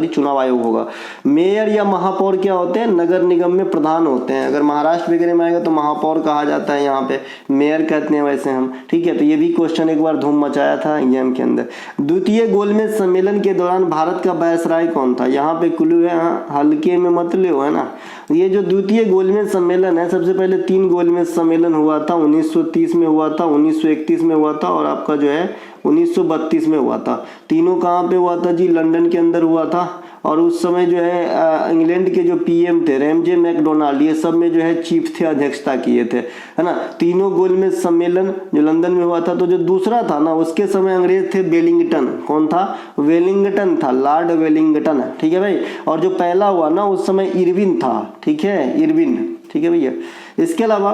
चुनाव आयोग होगा। मेयर या महापौर क्या होते हैं? नगर निगम में प्रधान होते हैं। अगर महाराष्ट्र वगैरह में आएगा तो महापौर कहा जाता है, यहाँ पे मेयर कहते हैं वैसे हम। ठीक है, तो ये भी क्वेश्चन एक बार धूम मचाया था एग्जाम के अंदर। द्वितीय गोलमेज सम्मेलन के दौरान भारत का वायसराय कौन था? यहाँ पे क्लू है, हल्के में मत लो, है ना। ये जो द्वितीय गोलमेज सम्मेलन है, सबसे पहले 3 गोलमेज सम्मेलन हुआ था। 1930 में हुआ था, 1931 में हुआ था, और आपका जो है 1932 में हुआ था। तीनों कहाँ पे हुआ था जी? लंदन के अंदर हुआ था। और उस समय जो है इंग्लैंड के जो PM थे रैमजे मैकडोनाल्ड, ये सब में जो है चीफ थे, अध्यक्षता किए थे, है ना। तीनों गोलमेज सम्मेलन जो लंदन में हुआ था। तो जो दूसरा था ना, उसके समय अंग्रेज थे वेलिंगटन। कौन था? वेलिंगटन था, लॉर्ड वेलिंगटन। ठीक है भाई। और जो पहला हुआ ना उस समय इरविन था। ठीक है, इरविन। ठीक है भैया। इसके अलावा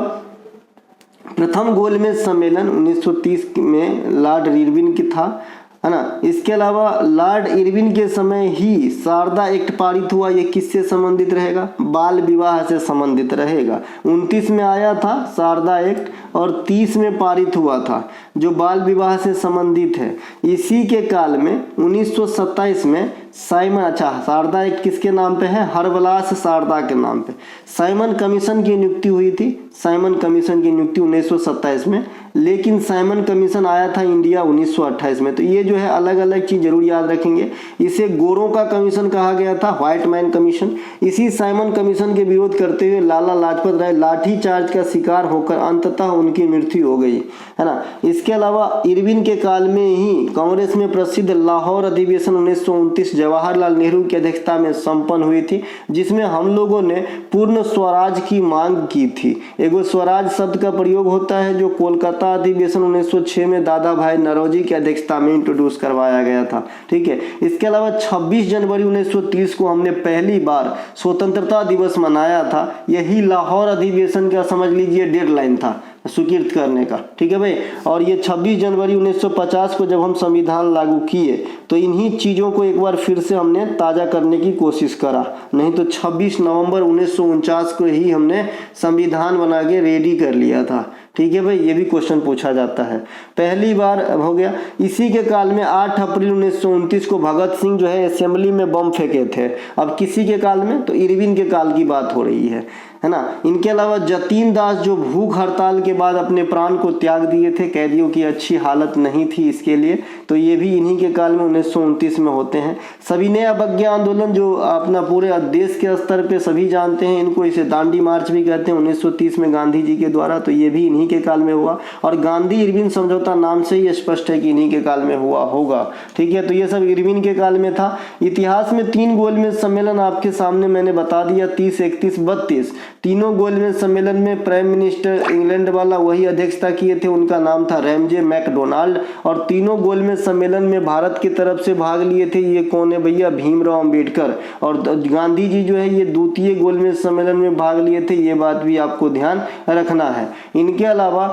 प्रथम गोलमेज सम्मेलन 1930 में लॉर्ड इरविन की था, है ना। इसके अलावा लॉर्ड इरविन के समय ही शारदा एक्ट पारित हुआ। ये किससे संबंधित रहेगा? बाल विवाह से संबंधित रहेगा। 29 में आया था शारदा एक्ट, और 30 में पारित हुआ था, जो बाल विवाह से संबंधित है। इसी के काल में 1927 में शारदा एक्ट किसके नाम पे है? हरविलास शारदा के नाम पे। साइमन कमीशन की नियुक्ति हुई थी। साइमन कमीशन की नियुक्ति 1927 में, लेकिन साइमन कमीशन आया था इंडिया 1928 में। तो ये जो है अलग अलग चीज जरूर याद रखेंगे। इसे गोरों का कमीशन कहा गया था, व्हाइट मैन कमीशन। इसी साइमन कमीशन के विरोध करते हुए लाला लाजपत राय लाठी चार्ज का शिकार होकर अंततः उनकी मृत्यु हो गई, है ना। इसके अलावा इरविन के काल में ही कांग्रेस में प्रसिद्ध लाहौर अधिवेशन 1929 जवाहरलाल नेहरू की अध्यक्षता में संपन्न हुई थी, जिसमें हम लोगों ने पूर्ण स्वराज की मांग की थी। एगो स्वराज शब्द का प्रयोग होता है जो कोलकाता अधिवेशन 1906 में दादा भाई नौरोजी की अध्यक्षता में इंट्रोड्यूस करवाया गया था। ठीक है। इसके अलावा 26 जनवरी 1930 को हमने पहली बार स्वतंत्रता दिवस मनाया था। यही लाहौर अधिवेशन का समझ लीजिए डेडलाइन था। स्वीकृत करने का, ठीक है भाई। और ये 26 जनवरी 1950 को जब हम संविधान लागू किए तो इन्हीं चीज़ों को एक बार फिर से हमने ताज़ा करने की कोशिश करा, नहीं तो 26 नवंबर 1949 को ही हमने संविधान बना के रेडी कर लिया था, ठीक है भाई। ये भी क्वेश्चन पूछा जाता है। पहली बार हो गया इसी के काल में 8 अप्रैल 1929 को भगत सिंह जो है असेंबली में बम फेंके थे। अब किसी के काल में, तो इरविन के काल की बात हो रही है ना। इनके अलावा जतीन दास जो भूख हड़ताल के बाद अपने प्राण को त्याग दिए थे, कैदियों की अच्छी हालत नहीं थी इसके लिए, तो ये भी इन्हीं के काल में 1929 में होते हैं। सविनय अवज्ञा आंदोलन जो अपना पूरे देश के स्तर पे सभी जानते हैं, इनको इसे दांडी मार्च भी कहते हैं, 1930 में गांधी जी के द्वारा, तो ये भी इन्हीं के काल में हुआ। और गांधी इरविन समझौता नाम से ही स्पष्ट है कि इन्हीं के काल में हुआ होगा, ठीक है। तो ये सब इरविन के काल में था। इतिहास में 3 गोलमेज सम्मेलन आपके सामने मैंने बता दिया, 30, 31, 32। तीनों गोलमेज सम्मेलन में प्राइम मिनिस्टर इंग्लैंड वाला वही अध्यक्षता किए थे, उनका नाम था रैमजे मैकडोनाल्ड। और तीनों गोलमेज सम्मेलन में भारत की तरफ से भाग लिए थे, ये कौन है भैया, भीमराव अंबेडकर। और गांधी जी जो है ये द्वितीय गोलमेज सम्मेलन में भाग लिए थे, ये बात भी आपको ध्यान रखना है। इनके अलावा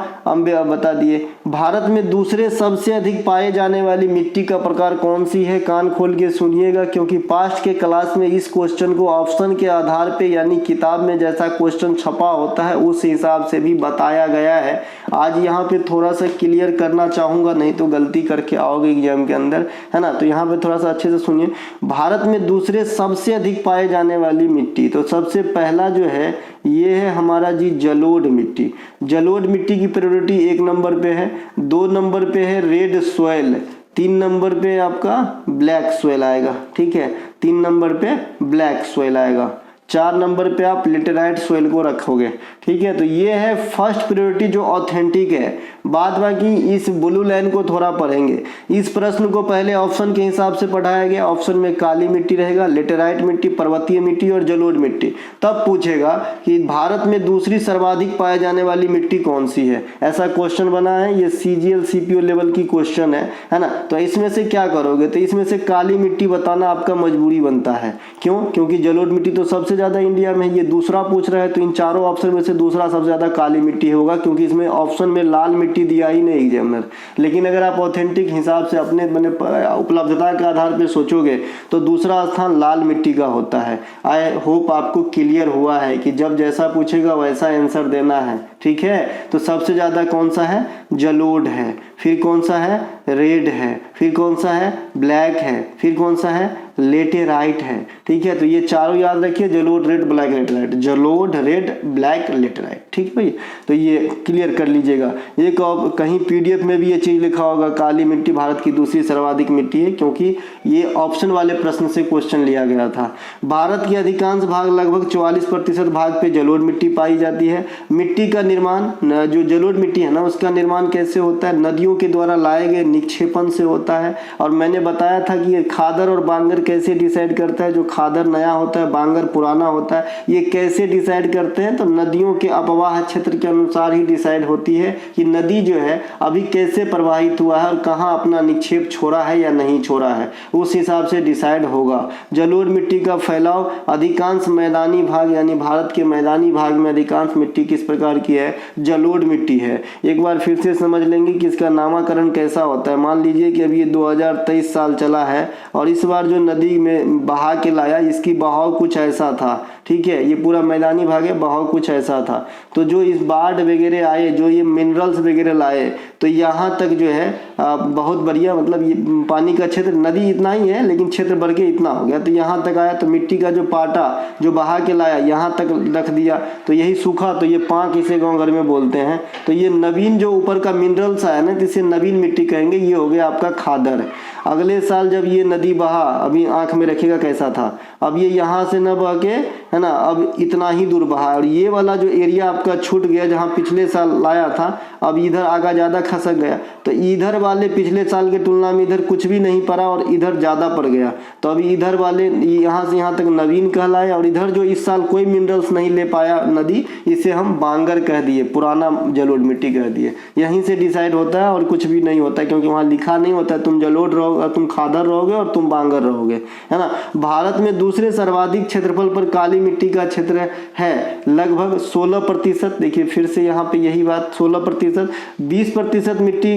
बता दिए भारत में दूसरे सबसे अधिक पाए जाने वाली मिट्टी का प्रकार कौन सी है, कान खोल के सुनिएगा, क्योंकि पास्ट के क्लास में इस क्वेश्चन को ऑप्शन के आधार पे यानी किताब में जैसा क्वेश्चन छपा होता है उस हिसाब से भी बताया गया है। आज यहाँ पे थोड़ा सा क्लियर करना चाहूंगा, नहीं तो गलती करके आओगे एग्जाम के अंदर, है ना। तो यहाँ पे थोड़ा सा अच्छे से सुनिए। भारत में दूसरे सबसे अधिक पाए जाने वाली मिट्टी, तो सबसे पहला जो है ये है हमारा जी जलोढ़ मिट्टी। जलोढ़ मिट्टी की प्रायोरिटी 1 नंबर पे है, 2 नंबर पे है रेड सॉइल, 3 नंबर पे आपका ब्लैक सॉइल आएगा, ठीक है। 3 नंबर पे ब्लैक सॉइल आएगा, 4 नंबर पे आप लेटेराइट सोइल को रखोगे, ठीक है। तो ये है फर्स्ट प्रायोरिटी जो ऑथेंटिक है। बाद बाकी इस ब्लू लाइन को थोड़ा पढ़ेंगे। इस प्रश्न को पहले ऑप्शन के हिसाब से पढ़ाया गया। ऑप्शन में काली मिट्टी रहेगा, लेटेराइट मिट्टी, पर्वतीय मिट्टी और जलोढ़ मिट्टी। तब पूछेगा कि भारत में दूसरी सर्वाधिक पाए जाने वाली मिट्टी कौन सी है, ऐसा क्वेश्चन बना है। ये CGL CPO लेवल की क्वेश्चन है ना। तो इसमें से क्या करोगे, तो इसमें से काली मिट्टी बताना आपका मजबूरी बनता है। क्यों? क्योंकि जलोढ़ मिट्टी तो सबसे ज्यादा इंडिया में, ये दूसरा पूछ रहा है, तो इन चारों ऑप्शन में से दूसरा सबसे ज्यादा काली मिट्टी होगा, क्योंकि इसमें ऑप्शन में लाल मिट्टी दिया ही नहीं एग्जामिनर। लेकिन अगर आप ऑथेंटिक हिसाब से अपने उपलब्धता के आधार पे सोचोगे तो दूसरा स्थान लाल मिट्टी का होता है। आई होप आपको क्लियर हुआ है कि जब जैसा पूछेगा वैसा आंसर देना है, ठीक है। तो सबसे ज्यादा कौन सा है, जलोढ़ है, फिर कौन सा है, रेड है, फिर कौन सा है, ब्लैक है, फिर कौन सा है, लेटेराइट है, ठीक है। तो ये चारों याद रखिए, जलोढ़, रेड, ब्लैक, लेटेराइट, जलोढ़, रेड, ब्लैक, लेटेराइट, ठीक है भाई। तो ये क्लियर कर लीजिएगा। ये कहीं PDF में भी ये चीज लिखा होगा, काली मिट्टी भारत की दूसरी सर्वाधिक मिट्टी है, क्योंकि ये ऑप्शन वाले प्रश्न से क्वेश्चन लिया गया था। भारत के अधिकांश भाग, लगभग 44% भाग पे जलोढ़ मिट्टी पाई जाती है। मिट्टी का निर्माण, जो जलोढ़ मिट्टी है ना, उसका निर्माण कैसे होता है, नदियों के द्वारा लाए गए निक्षेपण से होता है। और मैंने बताया था कि ये खादर और बांगर कैसे डिसाइड करता है, जो खादर नया होता है, बांगर पुराना होता है, ये कैसे डिसाइड करते हैं, तो नदियों के अपवाह क्षेत्र के अनुसार ही डिसाइड होती है कि नदी जो है अभी कैसे प्रवाहित हुआ है और कहाँ अपना निक्षेप छोड़ा है या नहीं छोड़ा है, उस हिसाब से डिसाइड होगा। जलोढ़ मिट्टी का फैलाव अधिकांश मैदानी भाग, यानी भारत के मैदानी भाग में अधिकांश मिट्टी किस प्रकार की है, जलोढ़ मिट्टी है। एक बार फिर से समझ लेंगे कि इसका नामकरण कैसा होता है। मान लीजिए कि अभी ये 2023 साल चला है और इस बार जो नदी में बहा के लाया, इसकी बहाव कुछ ऐसा था, ठीक है। ये पूरा मैदानी भाग है, बहाव कुछ ऐसा था। तो जो इस बाढ़ वगैरह आए, जो ये मिनरल्स वगैरह लाए, तो यहाँ तक जो है बहुत बढ़िया, मतलब ये पानी का क्षेत्र, नदी इतना ही है लेकिन क्षेत्र बढ़ के इतना हो गया, तो यहाँ तक आया। तो मिट्टी का जो पाटा जो बहा के लाया यहाँ तक रख दिया, तो यही सूखा, तो ये पांक इसे गाँव घर में बोलते हैं। तो ये नवीन जो ऊपर का मिनरल्स आया ना, जिसे नवीन मिट्टी कहेंगे, ये हो गया आपका खादर। अगले साल जब ये नदी बहा, अभी आंख में रखिएगा कैसा था, अब ये यहाँ से न बह के, है ना, अब इतना ही दूर बहा, और ये वाला जो एरिया आपका छूट गया जहाँ पिछले साल लाया था, अब इधर आगा ज़्यादा खसक गया। तो इधर वाले पिछले साल के तुलना में इधर कुछ भी नहीं पड़ा और इधर ज़्यादा पड़ गया, तो अभी इधर वाले यहाँ से यहाँ तक नवीन कहलाए, और इधर जो इस साल कोई मिनरल्स नहीं ले पाया नदी, इसे हम बांगर कह कह दिए, पुराना जलोढ़ मिट्टी कह दिए। यहीं से डिसाइड होता है और कुछ भी नहीं होता है, क्योंकि वहाँ लिखा नहीं होता है तुम जलोढ़ रहोगे, तुम खादर रहोगे और तुम बांगर रहोगे, है ना। भारत में दूसरे सर्वाधिक क्षेत्रफल पर काली मिट्टी का क्षेत्र है, लगभग 16%। देखिए फिर से यहाँ पे यही बात, 16%, 20% मिट्टी,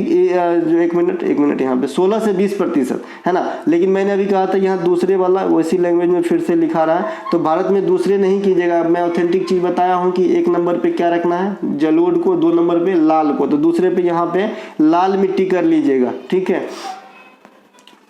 एक मिनट यहाँ पे 16 से 20%, है ना। लेकिन मैंने अभी कहा था यहाँ दूसरे वाला वैसी लैंग्वेज में फिर से लिखा रहा है, तो भारत में दूसरे नहीं कीजिएगा। मैं ऑथेंटिक चीज बताया हूँ कि 1 नंबर पे क्या रखना है, जलोढ़ को, 2 नंबर पे लाल को, तो दूसरे पे यहाँ पे लाल मिट्टी कर लीजिएगा, ठीक है।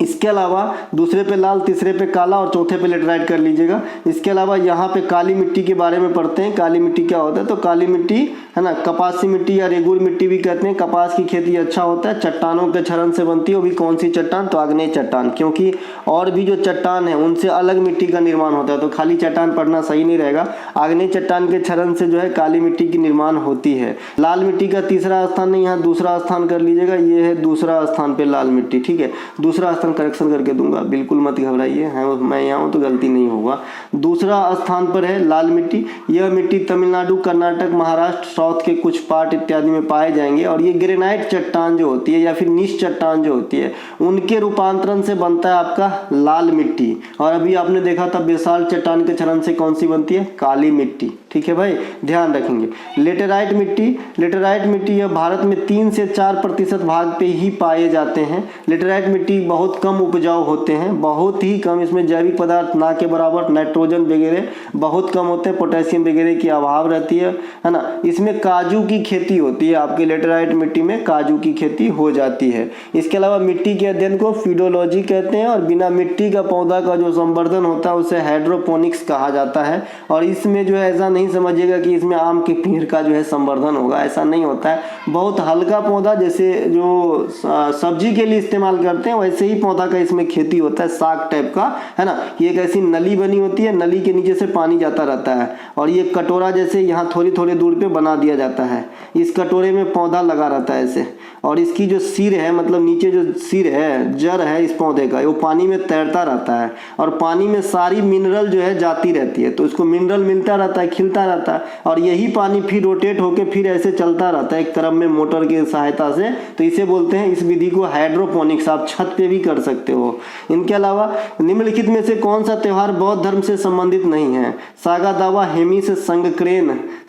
इसके अलावा दूसरे पे लाल, तीसरे पे काला और चौथे पे लेटराइट कर लीजिएगा। इसके अलावा यहाँ पे काली मिट्टी के बारे में पढ़ते हैं। काली मिट्टी क्या होता है, तो काली मिट्टी, है ना, कपासी मिट्टी या रेगुर मिट्टी भी कहते हैं। कपास की खेती अच्छा होता है, चट्टानों के क्षरण से बनती है। वो भी कौन सी चट्टान, तो आग्नेय चट्टान, क्योंकि और भी जो चट्टान है उनसे अलग मिट्टी का निर्माण होता है, तो खाली चट्टान पढ़ना सही नहीं रहेगा। आग्नेय चट्टान के क्षरण से जो है काली मिट्टी की निर्माण होती है। लाल मिट्टी का तीसरा स्थान नहीं, यहाँ दूसरा स्थान कर लीजिएगा। ये है दूसरा स्थान पे लाल मिट्टी, ठीक है। दूसरा स्थान करेक्शन करके दूंगा, बिल्कुल मत घबराइए, मैं यहाँ हूँ तो गलती नहीं होगा। दूसरा स्थान पर है लाल मिट्टी। यह मिट्टी तमिलनाडु, कर्नाटक, महाराष्ट्र, साउथ के कुछ पार्ट इत्यादि में पाए जाएंगे। और ये ग्रेनाइट चट्टान जो होती है या फिर नीच चट्टान जो होती है, उनके रूपांतरण से बनता है आपका लाल मिट्टी। और अभी आपने देखा था बेसाल्ट चट्टान के क्षरण से कौन सी बनती है, काली मिट्टी, ठीक है भाई, ध्यान रखेंगे। लेटेराइट मिट्टी, लेटेराइट मिट्टी यह भारत में 3 से 4% भाग पे ही पाए जाते हैं। लेटेराइट मिट्टी बहुत कम उपजाऊ होते हैं, बहुत ही कम। इसमें जैविक पदार्थ ना के बराबर, नाइट्रोजन वगैरह बहुत कम होते हैं, पोटेशियम वगैरह की अभाव रहती है ना। इसमें काजू की खेती होती है, आपके लेटेराइट मिट्टी में काजू की खेती हो जाती है। इसके अलावा मिट्टी के अध्ययन को फीडोलॉजी कहते हैं। और बिना मिट्टी का पौधा का जो संवर्धन होता है उसे हाइड्रोपोनिक्स कहा जाता है। और इसमें जो है ऐसा नहीं समझिएगा कि इसमें आम के पेड़ का जो है संवर्धन होगा, ऐसा नहीं होता है। बहुत हल्का पौधा, जैसे जो सब्जी के लिए इस्तेमाल करते हैं वैसे ही पौधा का इसमें खेती होता है, साग टाइप का, है ना। ये एक ऐसी नली बनी होती है, नली के नीचे से पानी जाता रहता है और ये कटोरा जैसे यहाँ थोड़ी थोड़ी दूर पे बना दिया जाता है। इस कटोरे में पौधा लगा रहता है ऐसे, और इसकी जो सिर है, मतलब नीचे जो सिर है, जड़ है इस पौधे का, वो पानी में तैरता रहता है और पानी में सारी मिनरल जो है जाती रहती है, तो इसको मिनरल मिलता रहता है, खिलता रहता है। और यही पानी फिर रोटेट होकर फिर ऐसे चलता रहता है एक क्रम में मोटर की सहायता से, तो इसे बोलते हैं, इस विधि को हाइड्रोपोनिक्स। आप छत पे भी कर सकते हो। इनके अलावा निम्नलिखित में से कौन सा त्योहार बौद्ध धर्म से संबंधित नहीं है, सागा दावा, हेमिस,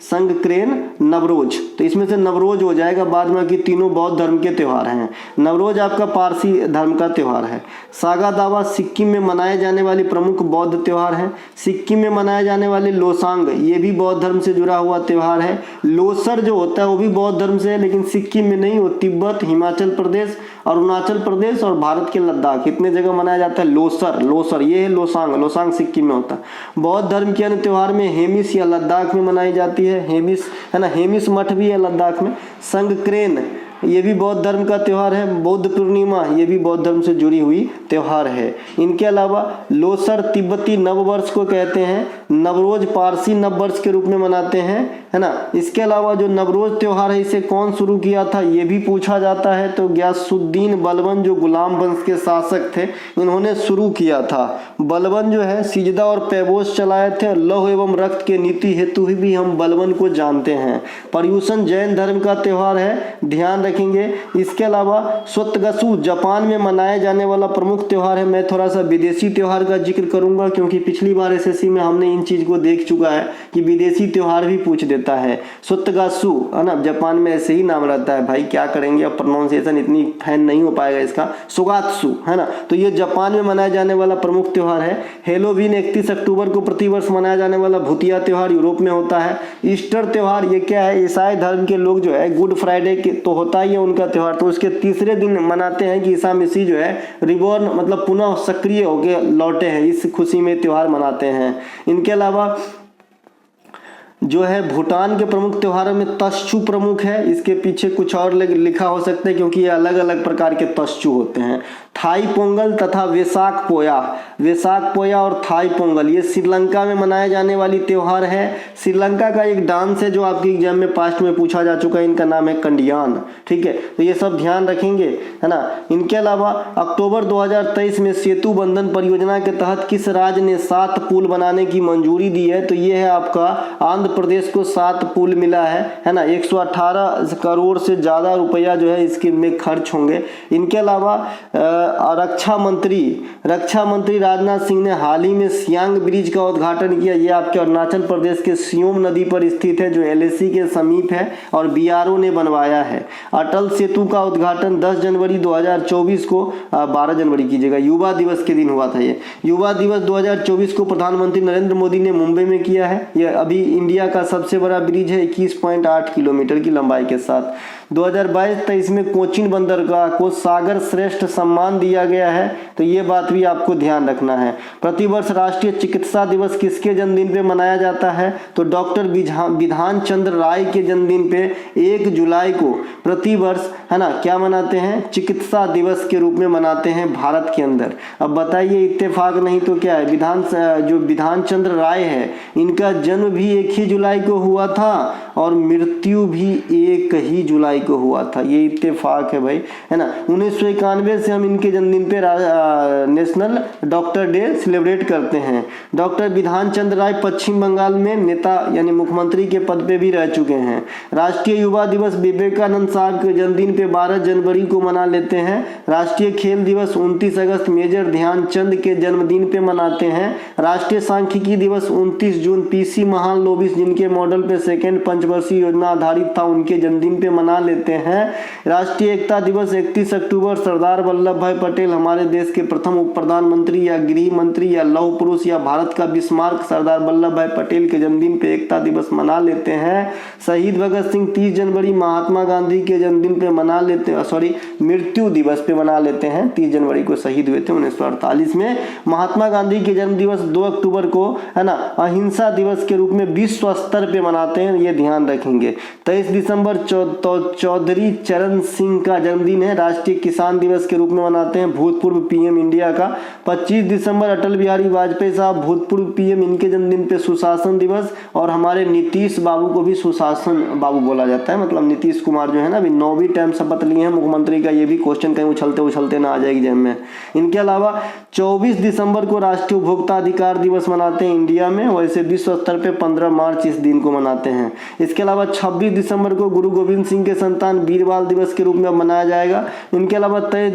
संगक्रेन, नवरोज। तो इसमें से नवरोज हो जाएगा, बाद में कि तीनों बौद्ध धर्म के त्योहार हैं। नवरोज आपका पारसी धर्म का त्योहार है। सागा दावा सिक्किम में मनाए जाने वाली प्रमुख बौद्ध त्योहार है। सिक्किम में मनाए जाने वाले लोसांग, ये भी बौद्ध धर्म से जुड़ा हुआ त्योहार है। लोसर जो होता है वो भी बौद्ध धर्म से है, लेकिन सिक्किम में नहीं, वो तिब्बत, हिमाचल प्रदेश, अरुणाचल प्रदेश और भारत के लद्दाख, इतने जगह मनाया जाता है लोसर। ये है लोसांग सिक्किम में होता है। बौद्ध धर्म के अन्य त्योहार में हेमिस या लद्दाख में मनाई जाती है, हेमिस, है ना, हेमिस मठ भी है लद्दाख में। संगक्रेन, ये भी बौद्ध धर्म का त्योहार है। बौद्ध पूर्णिमा, ये भी बौद्ध धर्म से जुड़ी हुई त्योहार है। इनके अलावा लोसर तिब्बती नववर्ष को कहते हैं, नवरोज पारसी नववर्ष के रूप में मनाते हैं, है ना। इसके अलावा जो नवरोज त्योहार है इसे कौन शुरू किया था, ये भी पूछा जाता है। तो गयासुद्दीन बलबन जो गुलाम वंश के शासक थे, इन्होंने शुरू किया था। बलबन जो है सिजदा और पैबोस चलाए थे। लौह एवं रक्त के नीति हेतु भी हम बलबन को जानते हैं। पर्यूषण जैन धर्म का त्योहार है, ध्यान रखेंगे। इसके अलावा सोत्तगसु जापान में मनाए जाने वाला प्रमुख त्योहार है। मैं थोड़ा सा विदेशी त्योहार का जिक्र करूंगा, क्योंकि पिछली बार एसएससी में हमने इन चीज को देख चुका है कि विदेशी त्योहार भी पूछ देता है। सोत्तगसु, है ना, जापान में ऐसे ही नाम रहता है भाई, क्या करेंगे, अब प्रोनाउंसिएशन इतनी फैन नहीं हो पाएगा इसका। सोगात्सु, है ना, तो ये जापान में मनाया जाने वाला प्रमुख त्योहार है। हेलोवीन 31 अक्टूबर को प्रतिवर्ष मनाया जाने वाला भूतिया त्योहार यूरोप में होता है। ईस्टर त्योहार ये क्या है, ईसाई धर्म के लोग जो है गुड फ्राइडे के तो होता ही है उनका त्योहार, तो उसके तीसरे दिन मनाते हैं कि ईसा मसीह जो है रिबॉर्न, मतलब पुनः सक्रिय होके लौटे हैं, इस खुशी में त्योहार मनाते हैं। इनके अलावा जो है भूटान के प्रमुख त्योहारों में तश्चु प्रमुख है। इसके पीछे कुछ और लिखा हो सकता है, क्योंकि ये अलग अलग प्रकार के तश्चु होते हैं। थाई पोंगल तथा वेसाक पोया और थाई पोंगल ये श्रीलंका में मनाए जाने वाली त्योहार है। श्रीलंका का एक डांस है जो आपके एग्जाम में पास्ट में पूछा जा चुका है, इनका नाम है कंडियान। ठीक है, तो ये सब ध्यान रखेंगे, है ना। इनके अलावा अक्टूबर 2023 में सेतु बंधन परियोजना के तहत किस राज्य ने 7 पुल बनाने की मंजूरी दी है? तो ये है आपका आंध्र प्रदेश को 7 पुल मिला है ना। 118 करोड़ से ज़्यादा रुपया जो है इसके में खर्च होंगे। इनके अलावा रक्षा मंत्री राजनाथ सिंह ने हाल ही में सियांग ब्रिज का उद्घाटन किया। ये आपके अरुणाचल प्रदेश के सियोम नदी पर स्थित है जो LAC के समीप है और BRO ने बनवाया है। अटल सेतु का उद्घाटन 10 जनवरी 2024 को 12 जनवरी कीजिएगा, युवा दिवस के दिन हुआ था। ये युवा दिवस 2024 को प्रधानमंत्री नरेंद्र मोदी ने मुंबई में किया है। यह अभी इंडिया का सबसे बड़ा ब्रिज है 21.8 किलोमीटर की लंबाई के साथ। 2022-23 में कोचीन बंदरगाह को सागर श्रेष्ठ सम्मान दिया गया है, तो ये बात भी आपको ध्यान रखना है। प्रतिवर्ष राष्ट्रीय चिकित्सा दिवस किसके जन्मदिन पे मनाया जाता है? तो डॉक्टर विधान चंद्र राय के जन्मदिन पे 1 जुलाई को प्रतिवर्ष, है ना, क्या मनाते हैं? चिकित्सा दिवस के रूप में मनाते हैं भारत के अंदर। अब बताइए, इत्तेफाक नहीं तो क्या है? जो विधान चंद्र राय है इनका जन्म भी 1 ही जुलाई को हुआ था और मृत्यु भी 1 ही जुलाई को हुआ था। ये इत्तेफाक है भाई, है ना। 1991 से हम इनके जन्मदिन पे नेशनल डॉक्टर डे सेलिब्रेट करते हैं। डॉक्टर विधान चंद्र राय पश्चिम बंगाल में नेता यानी मुख्यमंत्री के पद पे भी रह चुके हैं। राष्ट्रीय युवा दिवस विवेकानंद साहब के जन्मदिन पे 12 जनवरी को मना लेते हैं। राष्ट्रीय खेल दिवस 29 अगस्त मेजर ध्यानचंद के जन्मदिन पे मनाते हैं। राष्ट्रीय सांख्यिकी दिवस 29 जून PC महालनोबिस जिनके मॉडल पे सेकेंड पंचवर्षीय योजना आधारित था उनके जन्मदिन पे मना लेते हैं। राष्ट्रीय एकता दिवस 31 अक्टूबर सरदार वल्लभ भाई पटेल हमारे देश के प्रथम उप प्रधानमंत्री या गृह मंत्री या लौह पुरुष या भारत का बिस्मार्क सरदार वल्लभ भाई पटेल के जन्मदिन पे एकता दिवस मना लेते हैं। शहीद भगत सिंह 30 जनवरी महात्मा गांधी के जन्मदिन पे मना लेते हैं, मृत्यु दिवस पे मना लेते हैं। 30 जनवरी को शहीद हुए थे 1948 में। महात्मा गांधी के जन्म दिवस 2 अक्टूबर को, है ना, अहिंसा दिवस के रूप में विश्व स्तर पे मनाते हैं, ये ध्यान रखेंगे। 23 दिसंबर चौधरी चरण सिंह का जन्मदिन है, राष्ट्रीय किसान दिवस के रूप में मनाते हैं, भूतपूर्व PM इंडिया का। 25 दिसंबर अटल बिहारी वाजपेयी साहब भूतपूर्व PM, इनके जन्मदिन पे सुशासन दिवस। और हमारे नीतीश बाबू को भी सुशासन बाबू बोला जाता है, मतलब नीतीश कुमार जो है ना, अभी 9वीं टाइम शपथ लिए हैं मुख्यमंत्री का। ये भी क्वेश्चन कहीं उछलते ना आ जाए एग्जाम में। इनके अलावा 24 दिसंबर को राष्ट्रीय उपभोक्ता अधिकार दिवस मनाते हैं इंडिया में, वैसे विश्व स्तर पे 15 मार्च इस दिन को मनाते हैं। इसके अलावा 26 दिसंबर को गुरु गोविंद सिंह के संतान वीरबाल दिवस के रूप में मनाया जाएगा। इनके अलावा 23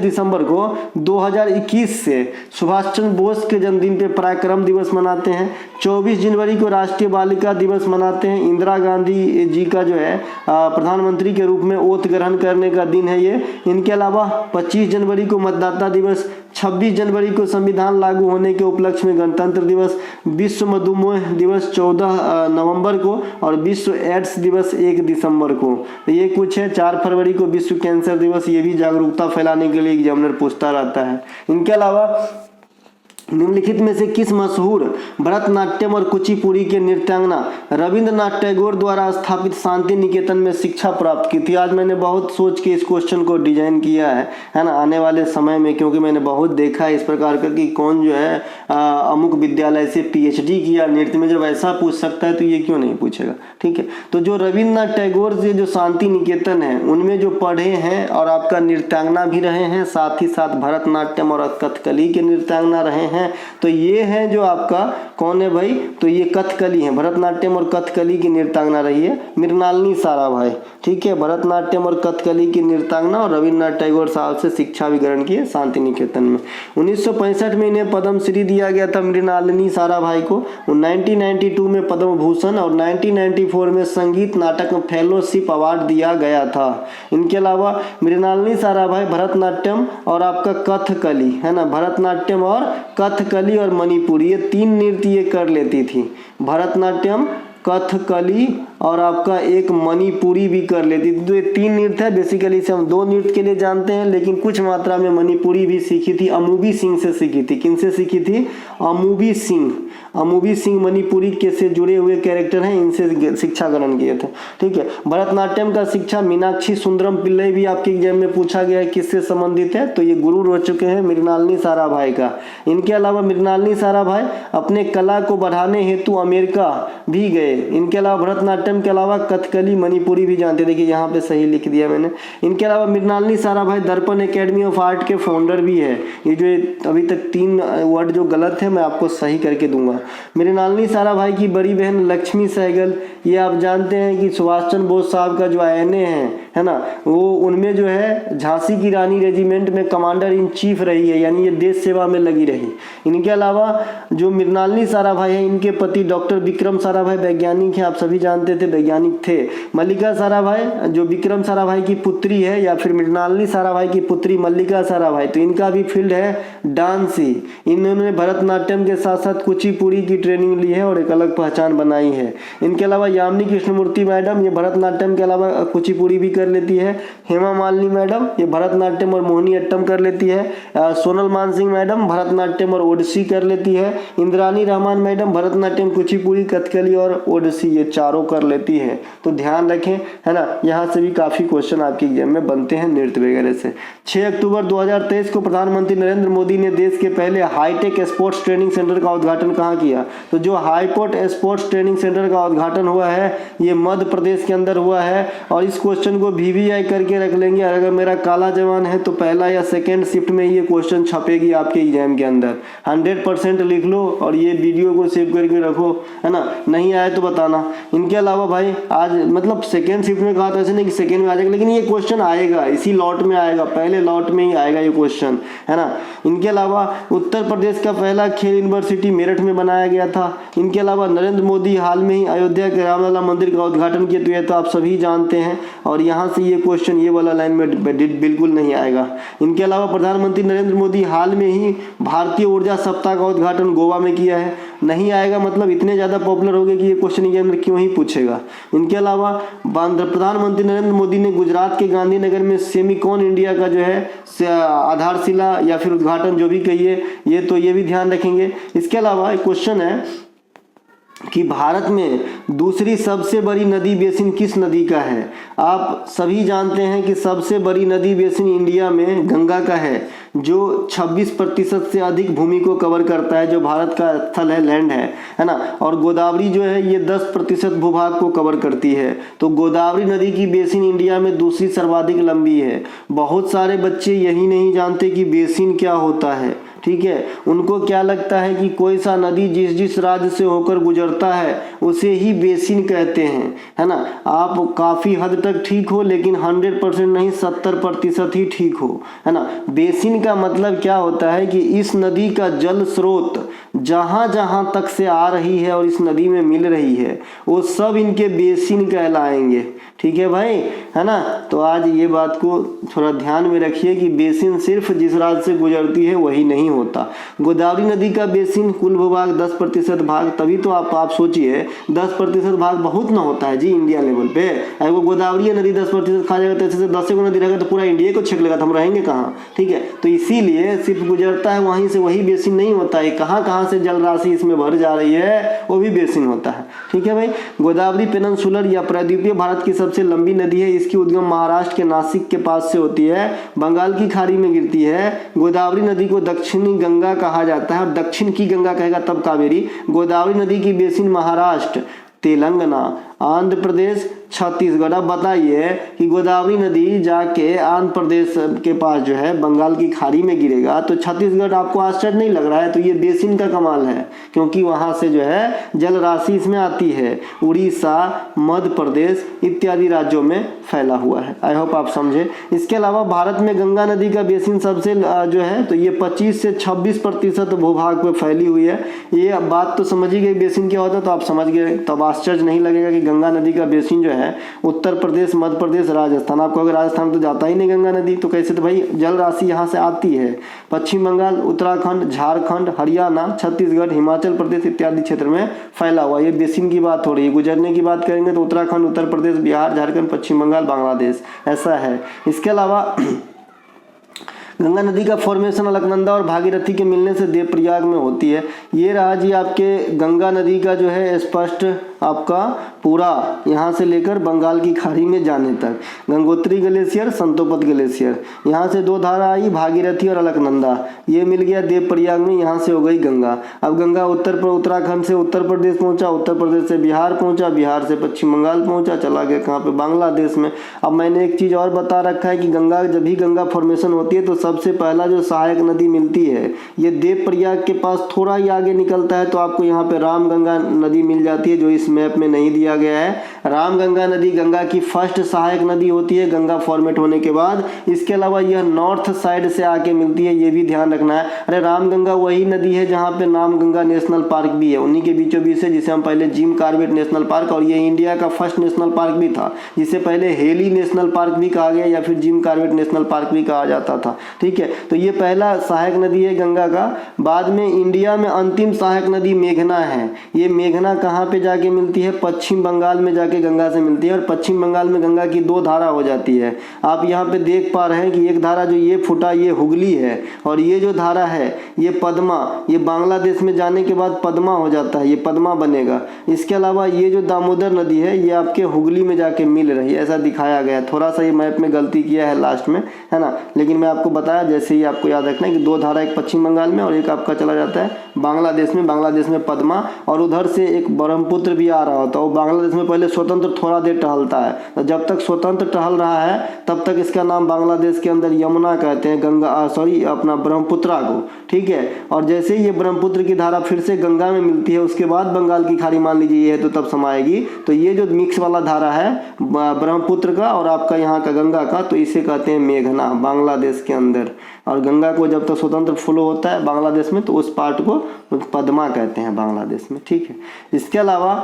दिसंबर को 2021 से सुभाष चंद्र बोस के जन्मदिन पे पराक्रम दिवस मनाते हैं। 24 जनवरी को राष्ट्रीय बालिका दिवस मनाते हैं। इंदिरा गांधी जी का जो है प्रधानमंत्री के रूप में ओथ ग्रहण करने का दिन है ये। इनके अलावा 25 जनवरी को मतदाता दिवस, 26 जनवरी को संविधान लागू होने के उपलक्ष्य में गणतंत्र दिवस, विश्व मधुमेह दिवस 14 नवंबर को और विश्व एड्स दिवस 1 दिसंबर को। ये कुछ है। 4 फरवरी को विश्व कैंसर दिवस, ये भी जागरूकता फैलाने के लिए एग्जामिनर पूछता रहता है। इनके अलावा निम्नलिखित में से किस मशहूर भरतनाट्यम और कुचिपुड़ी के नृत्यांगना रविंद्रनाथ टैगोर द्वारा स्थापित शांति निकेतन में शिक्षा प्राप्त की थी? आज मैंने बहुत सोच के इस क्वेश्चन को डिजाइन किया है ना, आने वाले समय में, क्योंकि मैंने बहुत देखा है इस प्रकार का कि कौन जो है अमुक विद्यालय से PhD किया नृत्य में। जब ऐसा पूछ सकता है तो ये क्यों नहीं पूछेगा? ठीक है, तो जो रविंद्रनाथ टैगोर से जो शांति निकेतन है उनमें जो पढ़े हैं और आपका नृत्यांगना भी रहे हैं, साथ ही साथ भरतनाट्यम और कथकली के नृत्यांगना रहे हैं। तो ये है जो आपका कौन है भाई? तो ये कथकली है, भरतनाट्यम और कथकली की नृत्यांगना रही है मृणालिनी साराभाई। ठीक है, भरतनाट्यम और कथकली की नृत्यांगना और रविंद्रनाथ टैगोर साहब से शिक्षा भी ग्रहण की है शांति निकेतन में। 1965 में इन्हें पद्मश्री दिया गया था मृणालिनी साराभाई को। 1992 में पद्म भूषण और 1994 में संगीत नाटक फेलोशिप अवार्ड दिया गया था। इनके अलावा मृणालिनी साराभाई भरतनाट्यम और आपका कथकली, है ना, भरतनाट्यम और कथकली और मणिपुरी, ये 3 नृत्य ये कर लेती थी। भरतनाट्यम, कथकली और आपका एक मणिपुरी भी कर लेती थी। तो ये 3 नृत्य है, बेसिकली इसे हम 2 नृत्य के लिए जानते हैं, लेकिन कुछ मात्रा में मणिपुरी भी सीखी थी, अमूबी सिंह से सीखी थी। किनसे सीखी थी? अमूबी सिंह। अमूबी सिंह मणिपुरी के से जुड़े हुए कैरेक्टर हैं, इनसे शिक्षा ग्रहण किए थे। ठीक है। भरतनाट्यम का शिक्षा मीनाक्षी सुंदरम पिल्लई भी आपके एग्जाम में पूछा गया है, किससे संबंधित है? तो ये गुरु रह चुके हैं मृणालिनी साराभाई का। इनके अलावा मृणालिनी साराभाई अपने कला को बढ़ाने हेतु अमेरिका भी गए। इनके अलावा भरतनाट्यम के अलावा कथकली मणिपुरी भी जानते। देखिए यहाँ पे सही लिख दिया मैंने। इनके अलावा मृणालिनी साराभाई दर्पण एकेडमी ऑफ आर्ट के फाउंडर भी है। ये जो अभी तक 3 वर्ड जो गलत है मैं आपको सही करके दूंगा। मृणालिनी साराभाई की बड़ी बहन लक्ष्मी सहगल, ये आप जानते हैं कि सुभाष चंद्र बोस साहब का जो आईएनए है ना, वो उनमें जो है झांसी की रानी रेजिमेंट में कमांडर इन चीफ रही है, यानी ये देश सेवा में लगी रही। इनके अलावा जो मृणालिनी साराभाई है, इनके पति डॉक्टर विक्रम साराभाई वैज्ञानिक हैं, आप सभी जानते थे, वैज्ञानिक थे। मल्लिका साराभाई जो विक्रम साराभाई की पुत्री है, या फिर मृणालिनी साराभाई की पुत्री मल्लिका साराभाई, तो इनका भी फील्ड है डांस ही। इन्होंने भरतनाट्यम के साथ साथ कुचिपुड़ी की ट्रेनिंग ली है और एक अलग पहचान बनाई है। इनके अलावा यामिनी कृष्णमूर्ति मैडम, ये भरतनाट्यम के अलावा कुचिपुड़ी भी कर लेती है। हेमा मालिनी मैडम, ये भरतनाट्यम और मोहिनी अट्टम कर लेती है। सोनल मानसिंह मैडम भरतनाट्यम और ओडिसी कर लेती है। इंद्रानी रहमान मैडम भरतनाट्यम, कुचिपुड़ी, कथकली और ओडिसी, ये चारों कर लेती है। तो ध्यान रखें, है ना, यहाँ से भी काफी क्वेश्चन आपके एग्जाम में बनते हैं नृत्य वगैरह से। 6 अक्टूबर 2023 को प्रधानमंत्री नरेंद्र मोदी ने देश के पहले हाईटेक स्पोर्ट्स ट्रेनिंग सेंटर का उद्घाटन कहाँ किया? तो जो हाईपोर्ट स्पोर्ट्स ट्रेनिंग सेंटर का उद्घाटन हुआ है, ये मध्य प्रदेश के अंदर हुआ है। और इस क्वेश्चन को VVI करके रख लेंगे। अगर मेरा काला जवान है तो पहला या सेकंड शिफ्ट में ये क्वेश्चन छपेगी आपके एग्जाम के अंदर। 100% लिख लो और ये वीडियो को सेव करके रखो, है ना, नहीं आए तो बताना। इनके अलावा भाई आज मतलब सेकंड शिफ्ट में कहा था, ऐसे नहीं कि सेकंड में आ जाएगा, लेकिन ये क्वेश्चन आएगा, इसी लॉट में आएगा, पहले लॉट में ही आएगा ये क्वेश्चन, है ना। इनके अलावा उत्तर प्रदेश का पहला खेल यूनिवर्सिटी मेरठ में बनाया गया था। इनके अलावा नरेंद्र मोदी हाल में ही अयोध्या के रामलला मंदिर का उद्घाटन किया, तो ये तो आप सभी जानते हैं। और यहाँ से ये क्वेश्चन ये वाला लाइन में बिल्कुल नहीं आएगा। इनके अलावा प्रधानमंत्री नरेंद्र मोदी हाल में ही भारतीय ऊर्जा सप्ताह का उद्घाटन गोवा में किया है, नहीं आएगा। मतलब इतने ज़्यादा पॉपुलर हो गए कि ये क्वेश्चन एग्जाम में क्यों ही पूछेगा। इनके अलावा प्रधानमंत्री नरेंद्र मोदी ने गुजरात के गांधीनगर में सेमिकॉन इंडिया का जो है आधारशिला या फिर उद्घाटन जो भी कहिए, ये भी ध्यान रखेंगे। इसके अलावा एक क्वेश्चन है कि भारत में दूसरी सबसे बड़ी नदी बेसिन किस नदी का है? आप सभी जानते हैं कि सबसे बड़ी नदी बेसिन इंडिया में गंगा का है, जो 26% से अधिक भूमि को कवर करता है, जो भारत का स्थल है, लैंड है ना। और गोदावरी जो है ये 10% भूभाग को कवर करती है। तो गोदावरी नदी की बेसिन इंडिया में दूसरी सर्वाधिक लंबी है। बहुत सारे बच्चे यही नहीं जानते कि बेसिन क्या होता है। ठीक है, उनको क्या लगता है कि कोई सा नदी जिस जिस राज्य से होकर गुजरता है उसे ही बेसिन कहते हैं, है ना। आप काफ़ी हद तक ठीक हो, लेकिन 100% नहीं, 70% ही ठीक हो, है ना। बेसिन का मतलब क्या होता है कि इस नदी का जल स्रोत जहाँ जहाँ तक से आ रही है और इस नदी में मिल रही है, वो सब इनके बेसिन कहलाएंगे। ठीक है भाई, है ना। तो आज ये बात को थोड़ा ध्यान में रखिए कि बेसिन सिर्फ जिस राज्य से गुजरती है वही नहीं होता। गोदावरी नदी का बेसिन कुल भूभाग 10% भाग, तभी तो आप सोचिए 10% भाग बहुत ना होता है जी इंडिया लेवल पे। अगर वो गोदावरी नदी 10% खा जाएगा तो ऐसे 10 नदी रहेगा तो पूरा इंडिया को छेक लेगा, तो हम रहेंगे कहाँ? ठीक है, तो इसीलिए सिर्फ गुजरता है वहीं से वही बेसिन नहीं होता है। कहाँ कहाँ से जल राशि इसमें भर जा रही है वो भी बेसिन होता है। ठीक है भाई। गोदावरी पेनिनसुलर या प्रायद्वीपीय भारत की सबसे लंबी नदी है। इसकी उद्गम महाराष्ट्र के नासिक के पास से होती है, बंगाल की खाड़ी में गिरती है। गोदावरी नदी को दक्षिणी गंगा कहा जाता है, और दक्षिण की गंगा कहेगा तब कावेरी। गोदावरी नदी की बेसिन महाराष्ट्र, तेलंगाना, आंध्र प्रदेश, छत्तीसगढ़। अब बताइए कि गोदावरी नदी जाके आंध्र प्रदेश के पास जो है बंगाल की खाड़ी में गिरेगा, तो छत्तीसगढ़ आपको आश्चर्य नहीं लग रहा है? तो ये बेसिन का कमाल है, क्योंकि वहां से जो है जल राशि इसमें आती है। उड़ीसा, मध्य प्रदेश इत्यादि राज्यों में फैला हुआ है। आई होप आप समझे। इसके अलावा भारत में गंगा नदी का बेसिन सबसे जो है तो ये 25 से 26% भूभाग पे फैली हुई है। ये बात तो समझ ही गए बेसिन क्या होता है, तो आप समझ गए, तब आश्चर्य नहीं लगेगा कि गंगा नदी का बेसिन जो है है उत्तर प्रदेश, मध्य प्रदेश, राजस्थान। आप कहोगे राजस्थान तो जाता ही नहीं गंगा नदी, तो कैसे? तो भाई जल राशि यहाँ से आती है। पश्चिम बंगाल, उत्तराखंड, झारखंड, हरियाणा, छत्तीसगढ़, हिमाचल प्रदेश इत्यादि क्षेत्र में फैला हुआ। ये बेसिन की बात हो रही है। गुजरने की बात करेंगे तो उत्तराखंड, उत्तर प्रदेश, बिहार, झारखंड, पश्चिम बंगाल, बांग्लादेश, ऐसा है। इसके अलावा गंगा नदी का फॉर्मेशन अलकनंदा और भागीरथी के मिलने से देवप्रयाग में होती है। ये रहा जी आपके गंगा नदी का जो है स्पष्ट आपका पूरा यहाँ से लेकर बंगाल की खाड़ी में जाने तक। गंगोत्री ग्लेशियर, संतोपत ग्लेशियर, यहाँ से दो धारा आई, भागीरथी और अलकनंदा, ये मिल गया देवप्रयाग में, यहाँ से हो गई गंगा। अब गंगा उत्तराखंड से उत्तर प्रदेश पहुँचा, उत्तर प्रदेश से बिहार पहुँचा, बिहार से पश्चिम बंगाल पहुँचा, चला गया कहाँ पे? बांग्लादेश में। अब मैंने एक चीज़ और बता रखा है कि गंगा जब भी गंगा फॉर्मेशन होती है तो सबसे पहला जो सहायक नदी मिलती है ये देवप्रयाग के पास थोड़ा ही आगे निकलता है, तो आपको यहाँ पे रामगंगा नदी मिल जाती है, जो इस मैप में नहीं दिया गया है। रामगंगा नदी गंगा की फर्स्ट सहायक नदी होती है गंगा फॉर्मेट होने के बाद। इसके अलावा यह नॉर्थ साइड से आके मिलती है, ये भी ध्यान रखना है। अरे रामगंगा वही नदी है जहाँ पे नामगंगा नेशनल पार्क भी है, उन्हीं के बीचों बीच है, जिसे हम पहले जिम कॉर्बेट नेशनल पार्क, और ये इंडिया का फर्स्ट नेशनल पार्क भी था, जिसे पहले हेली नेशनल पार्क भी कहा गया या फिर जिम कॉर्बेट नेशनल पार्क भी कहा जाता था। ठीक है, तो ये पहला सहायक नदी है गंगा का। बाद में इंडिया में अंतिम सहायक नदी मेघना है। ये मेघना कहाँ पे जाके मिलती है? पश्चिम बंगाल में जाके गंगा से मिलती है, और पश्चिम बंगाल में गंगा की दो धारा हो जाती है। आप यहाँ पे देख पा रहे हैं कि एक धारा जो ये फुटा ये हुगली है, और ये जो धारा है ये पद्मा, ये बांग्लादेश में जाने के बाद पद्मा हो जाता है, ये पद्मा बनेगा। इसके अलावा ये जो दामोदर नदी है ये आपके हुगली में जाके मिल रही है, ऐसा दिखाया गया है। थोड़ा सा ये मैप में गलती किया है लास्ट में, है ना, लेकिन मैं आपको बताया जैसे ही आपको याद रखना है कि दो धारा, एक पश्चिम बंगाल में और एक आपका चला जाता है बांग्लादेश में। बांग्लादेश में पद्मा, और उधर से एक ब्रह्मपुत्र भी आ रहा होता है। वो बांग्लादेश में पहले स्वतंत्र थोड़ा देर टहलता है, तो जब तक स्वतंत्र टहल रहा है तब तक इसका नाम बांग्लादेश के अंदर यमुना कहते हैं, गंगा अपना ब्रह्मपुत्रा को। ठीक है, और जैसे ही ये ब्रह्मपुत्र की धारा फिर से गंगा में मिलती है, उसके बाद बंगाल की खाड़ी मान लीजिए ये है तो तब समाएगी, तो ये जो मिक्स वाला धारा है ब्रह्मपुत्र का और आपका यहाँ का गंगा का, तो इसे कहते हैं मेघना बांग्लादेश के अंदर। और गंगा को जब तक स्वतंत्र फ्लो होता है बांग्लादेश में तो उस पार्ट को पद्मा कहते हैं बांग्लादेश में। ठीक है, इसके अलावा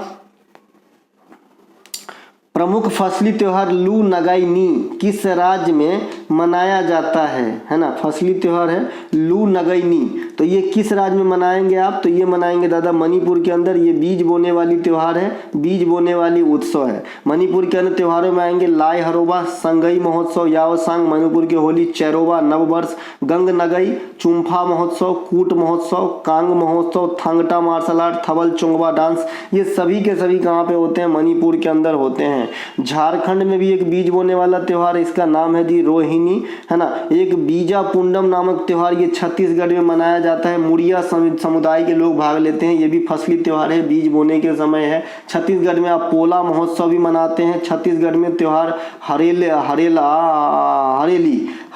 प्रमुख फसली त्योहार लू नगाई नी किस राज्य में मनाया जाता है ना? फसली त्योहार है लू नगाई नी, तो ये किस राज्य में मनाएंगे आप? तो ये मनाएंगे दादा मणिपुर के अंदर। ये बीज बोने वाली त्योहार है, बीज बोने वाली उत्सव है। मणिपुर के अंदर त्योहारों में आएंगे लाई हरोबा, संगई महोत्सव, याओसांग, मणिपुर की होली, चेरोबा नववर्ष, गंग नगई, चुम्फा महोत्सव, कूट महोत्सव, कांग महोत्सव, Thangta martial art, Thabal Chongba dance, ये सभी के सभी कहाँ पे होते हैं? मणिपुर के अंदर होते हैं। झारखंड में भी एक बीज बोने वाला त्योहार है, इसका नाम है जी रोहिणी, है ना। एक बीजा पुंडम नामक त्योहार ये छत्तीसगढ़ में मनाया जाता है। मुड़िया समुदाय के लोग भाग लेते हैं, ये भी फसली त्योहार है, बीज बोने के समय है। छत्तीसगढ़ में आप पोला महोत्सव भी मनाते हैं। छत्तीसगढ़ में त्योहार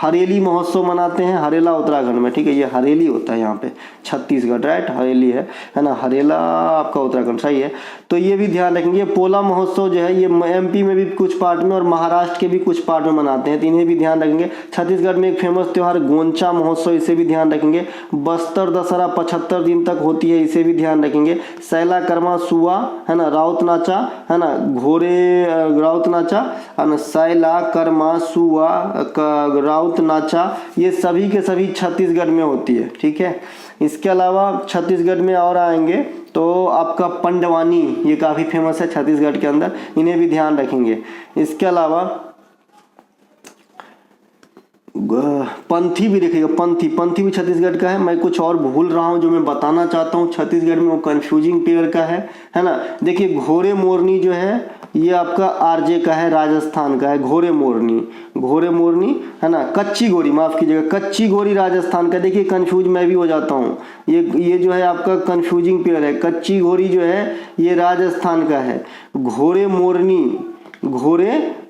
हरेली महोत्सव मनाते हैं, हरेला उत्तराखंड में। ठीक है, ये हरेली होता है यहाँ पे छत्तीसगढ़, राइट, हरेली है ना। हरेला आपका उत्तराखंड, सही है। तो ये भी ध्यान रखेंगे। पोला महोत्सव जो है ये एमपी में भी कुछ पार्ट में और महाराष्ट्र के भी कुछ पार्ट में मनाते हैं, तो इन्हें भी ध्यान रखेंगे। छत्तीसगढ़ में एक फेमस त्योहार गोंचा महोत्सव, इसे भी ध्यान रखेंगे। बस्तर दशहरा 75 दिन तक होती है, इसे भी ध्यान रखेंगे। सैला कर्मा सुआ, है ना, राउत नाचा, है ना, घोड़े राउत नाचा, है ना, सैला कर्मा सुआ राउत नाचा, ये सभी के सभी छत्तीसगढ़ में होती है। ठीक है, इसके अलावा छत्तीसगढ़ में और आएंगे तो आपका पंडवानी, ये काफ़ी फेमस है छत्तीसगढ़ के अंदर, इन्हें भी ध्यान रखेंगे। इसके अलावा पंथी भी देखिएगा, पंथी भी छत्तीसगढ़ का है। मैं कुछ और भूल रहा हूँ जो मैं बताना चाहता हूँ छत्तीसगढ़ में, वो कंफ्यूजिंग पेयर का है ना। देखिए घोड़े मोरनी जो है ये आपका आरजे का है, राजस्थान का है। घोड़े मोरनी है ना। कच्ची गोरी, माफ कीजिएगा, कच्ची गोरी राजस्थान का। देखिए कंफ्यूज मैं भी हो जाता हूँ, ये जो है आपका कंफ्यूजिंग पेयर है। कच्ची गोरी जो है ये राजस्थान का है। घोड़े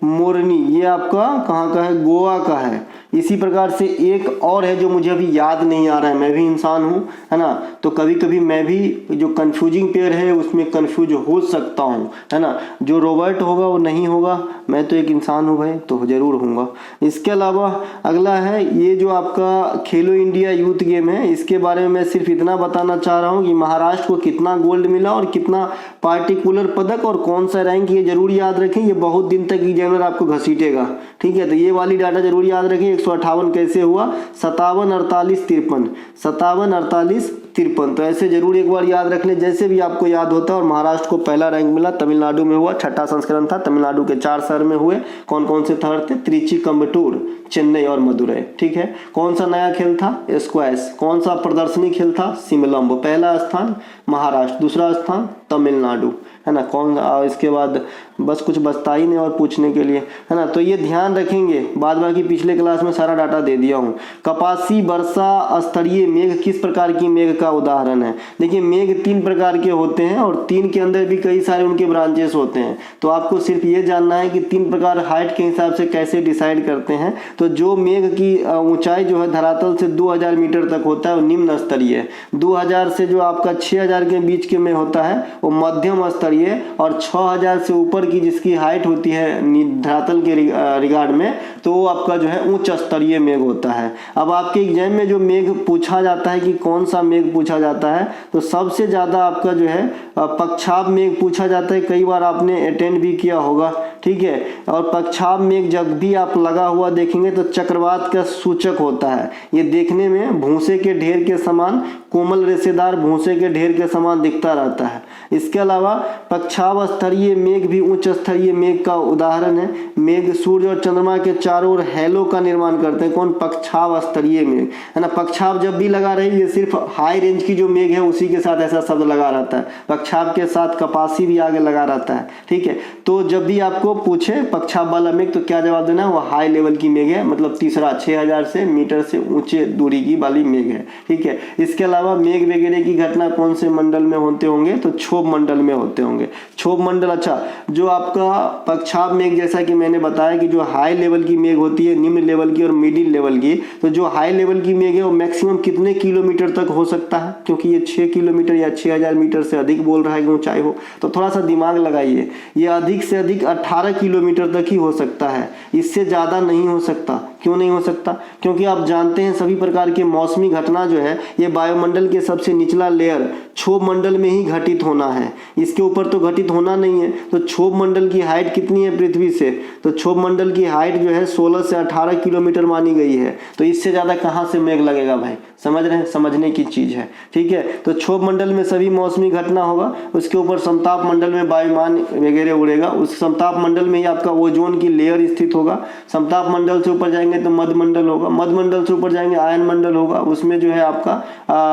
मोरनी ये आपका कहाँ का है? गोवा का है। इसी प्रकार से एक और है जो मुझे अभी याद नहीं आ रहा है, मैं भी इंसान हूँ, है ना, तो कभी कभी मैं भी जो कंफ्यूजिंग पेयर है उसमें कंफ्यूज हो सकता हूँ, है ना। जो रॉबर्ट होगा वो नहीं होगा, मैं तो एक इंसान हूँ भाई, तो जरूर होऊंगा। इसके अलावा अगला है ये जो आपका खेलो इंडिया यूथ गेम है, इसके बारे में मैं सिर्फ इतना बताना चाह रहा हूँ कि महाराष्ट्र को कितना गोल्ड मिला और कितना पार्टिकुलर पदक और कौन सा रैंक, ये जरूर याद रखें। ये बहुत दिन तक एग्जामिनर आपको घसीटेगा। ठीक है, तो ये वाली डाटा जरूर याद रखें। 158 कैसे हुआ, 57 48 53, 57 48 53, तो ऐसे जरूर एक बार याद रख लें, जैसे भी आपको याद होता है। और महाराष्ट्र को पहला रैंक मिला, तमिलनाडु में हुआ, छठा संस्करण था, तमिलनाडु के 4 शहर में हुए। कौन कौन से शहर थे, त्रिची, कम्बटूर, चेन्नई और मदुरई। ठीक है, कौन सा नया खेल था, स्क्वैश। कौन सा प्रदर्शनी खेल था, सिमलम्ब। पहला स्थान महाराष्ट्र, दूसरा स्थान तमिलनाडु, है ना। कौन इसके बाद बस कुछ बचता ही नहीं और पूछने के लिए, है ना। तो ये ध्यान रखेंगे, बाद बाकी पिछले क्लास में सारा डाटा दे दिया हूँ। कपासी वर्षा स्तरीय मेघ किस प्रकार की मेघ का उदाहरण है। देखिए, मेघ 3 प्रकार के होते हैं और 3 के अंदर भी कई सारे उनके ब्रांचेस होते हैं। तो आपको सिर्फ ये जानना है कि 3 प्रकार हाइट के हिसाब से कैसे डिसाइड करते हैं। तो जो मेघ की ऊंचाई जो है धरातल से 2000 मीटर तक होता है वो निम्न स्तरीय है। 2000 से जो आपका 6000 के बीच के में होता है वो मध्यम स्तरीय, और 6000 से ऊपर की जिसकी हाइट होती है धरातल के रिगार्ड में, तो वो आपका जो है उच्च स्तरीय मेघ होता है। अब आपके एग्जाम में जो मेघ पूछा जाता है कि कौन सा मेघ पूछा जाता है, तो सबसे ज़्यादा आपका जो है पक्षाभ मेघ पूछा जाता है। कई बार आपने अटेंड भी किया होगा। ठीक है, और पक्षाभ मेघ जब भी आप लगा हुआ देखेंगे तो चक्रवात का सूचक होता है। ये देखने में भूसे के ढेर के समान, कोमल रेशेदार भूसे के ढेर के समान दिखता रहता है। इसके अलावा पक्षाभ स्तरीय मेघ भी उच्च स्तरीय मेघ का उदाहरण है। मेघ सूर्य और चंद्रमा के चारों ओर हैलो का निर्माण करते हैं। कौन, पक्षाभ स्तरीय मेघ, है ना। पक्षाभ जब भी लगा रही, ये सिर्फ हाई रेंज की जो मेघ है उसी के साथ ऐसा शब्द लगा रहता है। पक्षाभ के साथ कपासी भी आगे लगा रहता है। ठीक है, तो जब भी आपको पूछे पक्षाभ वाला मेघ तो क्या जवाब देना है, वो हाई लेवल की मेघ है, मतलब तीसरा 6000 से मीटर से ऊंचे दूरी की वाली मेघ है। ठीक है, इसके अलावा मेघ वगैरह की घटना कौन से मंडल में होते होंगे, तो क्षोभ मंडल में होते होंगे। क्षोभ मंडल, अच्छा, जो आपका पक्षाभ मेघ जैसा कि मैंने बताया कि जो हाई लेवल की मेघ होती है, निम्न लेवल की और मिडिल लेवल की, तो जो हाई लेवल की मेघ है वो मैक्सिमम कितने किलोमीटर तक हो सकता है, क्योंकि ये 6 किलोमीटर या 6000 मीटर से अधिक बोल रहा है कि ऊंचाई हो, तो थोड़ा सा दिमाग लगाइए। ये अधिक से अधिक 18 किलोमीटर तक ही हो सकता है, इससे ज़्यादा नहीं हो सकता। क्यों नहीं हो सकता, क्योंकि आप जानते हैं सभी प्रकार के मौसमी घटना जो है ये वायुमंडल के सबसे निचला लेयर क्षोभ मंडल में ही घटित होना है, इसके ऊपर तो घटित होना नहीं है। तो क्षोभ मंडल की हाइट कितनी है पृथ्वी से, तो क्षोभ मंडल की हाइट जो है 16 से 18 किलोमीटर मानी गई है। तो इससे ज़्यादा कहाँ से मेघ लगेगा भाई, समझ रहे हैं, समझने की चीज़ है। ठीक है, तो क्षोभ मंडल में सभी मौसमी घटना होगा, उसके ऊपर समताप मंडल में वायुमान वगैरह उड़ेगा, उस समताप मंडल में ही आपका ओजोन की लेयर स्थित होगा। समताप मंडल से ऊपर जाएंगे तो मध्यमंडल होगा, मध्यमंडल से ऊपर जाएंगे आयन मंडल होगा, उसमें जो है आपका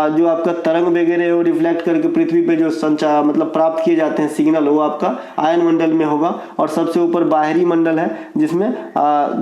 जो आपका तरंग वगैरह वो रिफ्लेक्ट करके पृथ्वी पे जो संचार मतलब प्राप्त किए जाते हैं सिग्नल, वो आपका आयन मंडल में होगा। और सबसे ऊपर बाहरी मंडल है जिसमें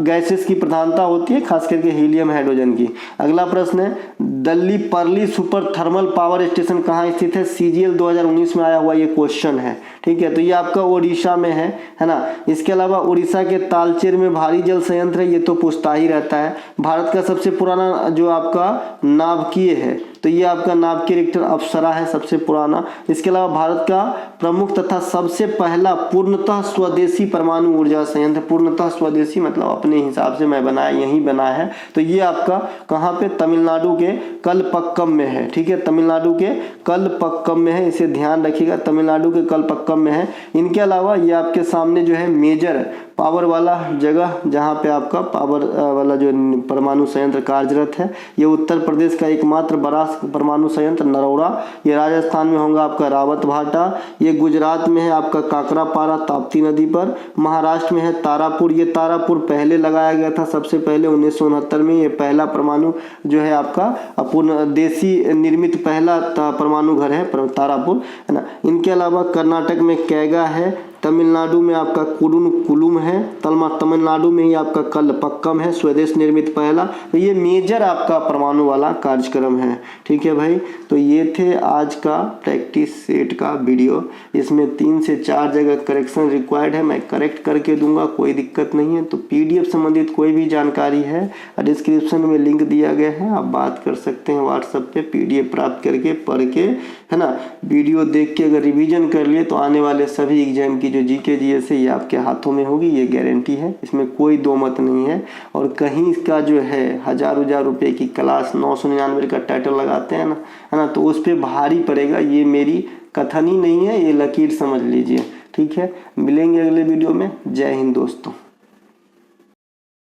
गैसेस की प्रधानता होती है, खास करके हीलियम हाइड्रोजन की। अगला प्रश्न है, Delhi pearly super thermal power station कहाँ स्थित है, CGL 2019 में आया हुआ ये क्वेश्चन है। ठीक है, तो ये आपका ओडिशा में है ना। इसके अलावा उड़ीसा के तालचेर में भारी जल संयंत्र है, ये तो पूछता ही रहता है। भारत का सबसे पुराना जो आपका नाभिकीय है, तो ये आपका नाभिकीय रिएक्टर अप्सरा है सबसे पुराना। इसके अलावा भारत का प्रमुख तथा सबसे पहला पूर्णतः स्वदेशी परमाणु ऊर्जा संयंत्र, पूर्णतः स्वदेशी मतलब अपने हिसाब से मैं बनाया, यहीं बना है, तो ये आपका कहाँ पे, तमिलनाडु के कलपक्कम में है। ठीक है, तमिलनाडु के कलपक्कम में है, इसे ध्यान रखिएगा, तमिलनाडु के कलपक्कम में है। इनके अलावा ये आपके सामने जो है मेजर पावर वाला जगह जहाँ पे आपका पावर वाला जो परमाणु संयंत्र कार्यरत है, ये उत्तर प्रदेश का एकमात्र बड़ा परमाणु संयंत्र नरौरा, ये राजस्थान में होगा आपका रावत भाटा, ये गुजरात में है आपका काकरापारा ताप्ती नदी पर, महाराष्ट्र में है तारापुर। ये तारापुर पहले लगाया गया था सबसे पहले 1969 में, ये पहला परमाणु जो है आपका पूर्ण देशी निर्मित पहला परमाणु घर है तारापुर, है ना। इनके अलावा कर्नाटक में कैगा है, तमिलनाडु में आपका कुडुनकुलम है, तमिलनाडु में ही आपका कलपक्कम है, स्वदेश निर्मित पहला। तो ये मेजर आपका परमाणु वाला कार्यक्रम है। ठीक है भाई, तो ये थे आज का प्रैक्टिस सेट का वीडियो। इसमें 3 से 4 जगह करेक्शन रिक्वायर्ड है, मैं करेक्ट करके दूंगा, कोई दिक्कत नहीं है। तो PDF संबंधित कोई भी जानकारी है डिस्क्रिप्शन में लिंक दिया गया है, आप बात कर सकते हैं व्हाट्सएप पे, PDF प्राप्त करके पढ़ के, है ना, वीडियो देख के अगर रिवीजन कर लिए तो आने वाले सभी एग्जाम की जो GK GS है ये आपके हाथों में होगी, ये गारंटी है, इसमें कोई दो मत नहीं है। और कहीं इसका जो है हजार रुपए की क्लास 999 का टाइटल लगाते हैं ना, है ना, तो उस पर भारी पड़ेगा, ये मेरी कथन ही नहीं है, ये लकीर समझ लीजिए। ठीक है, मिलेंगे अगले वीडियो में। जय हिंद दोस्तों।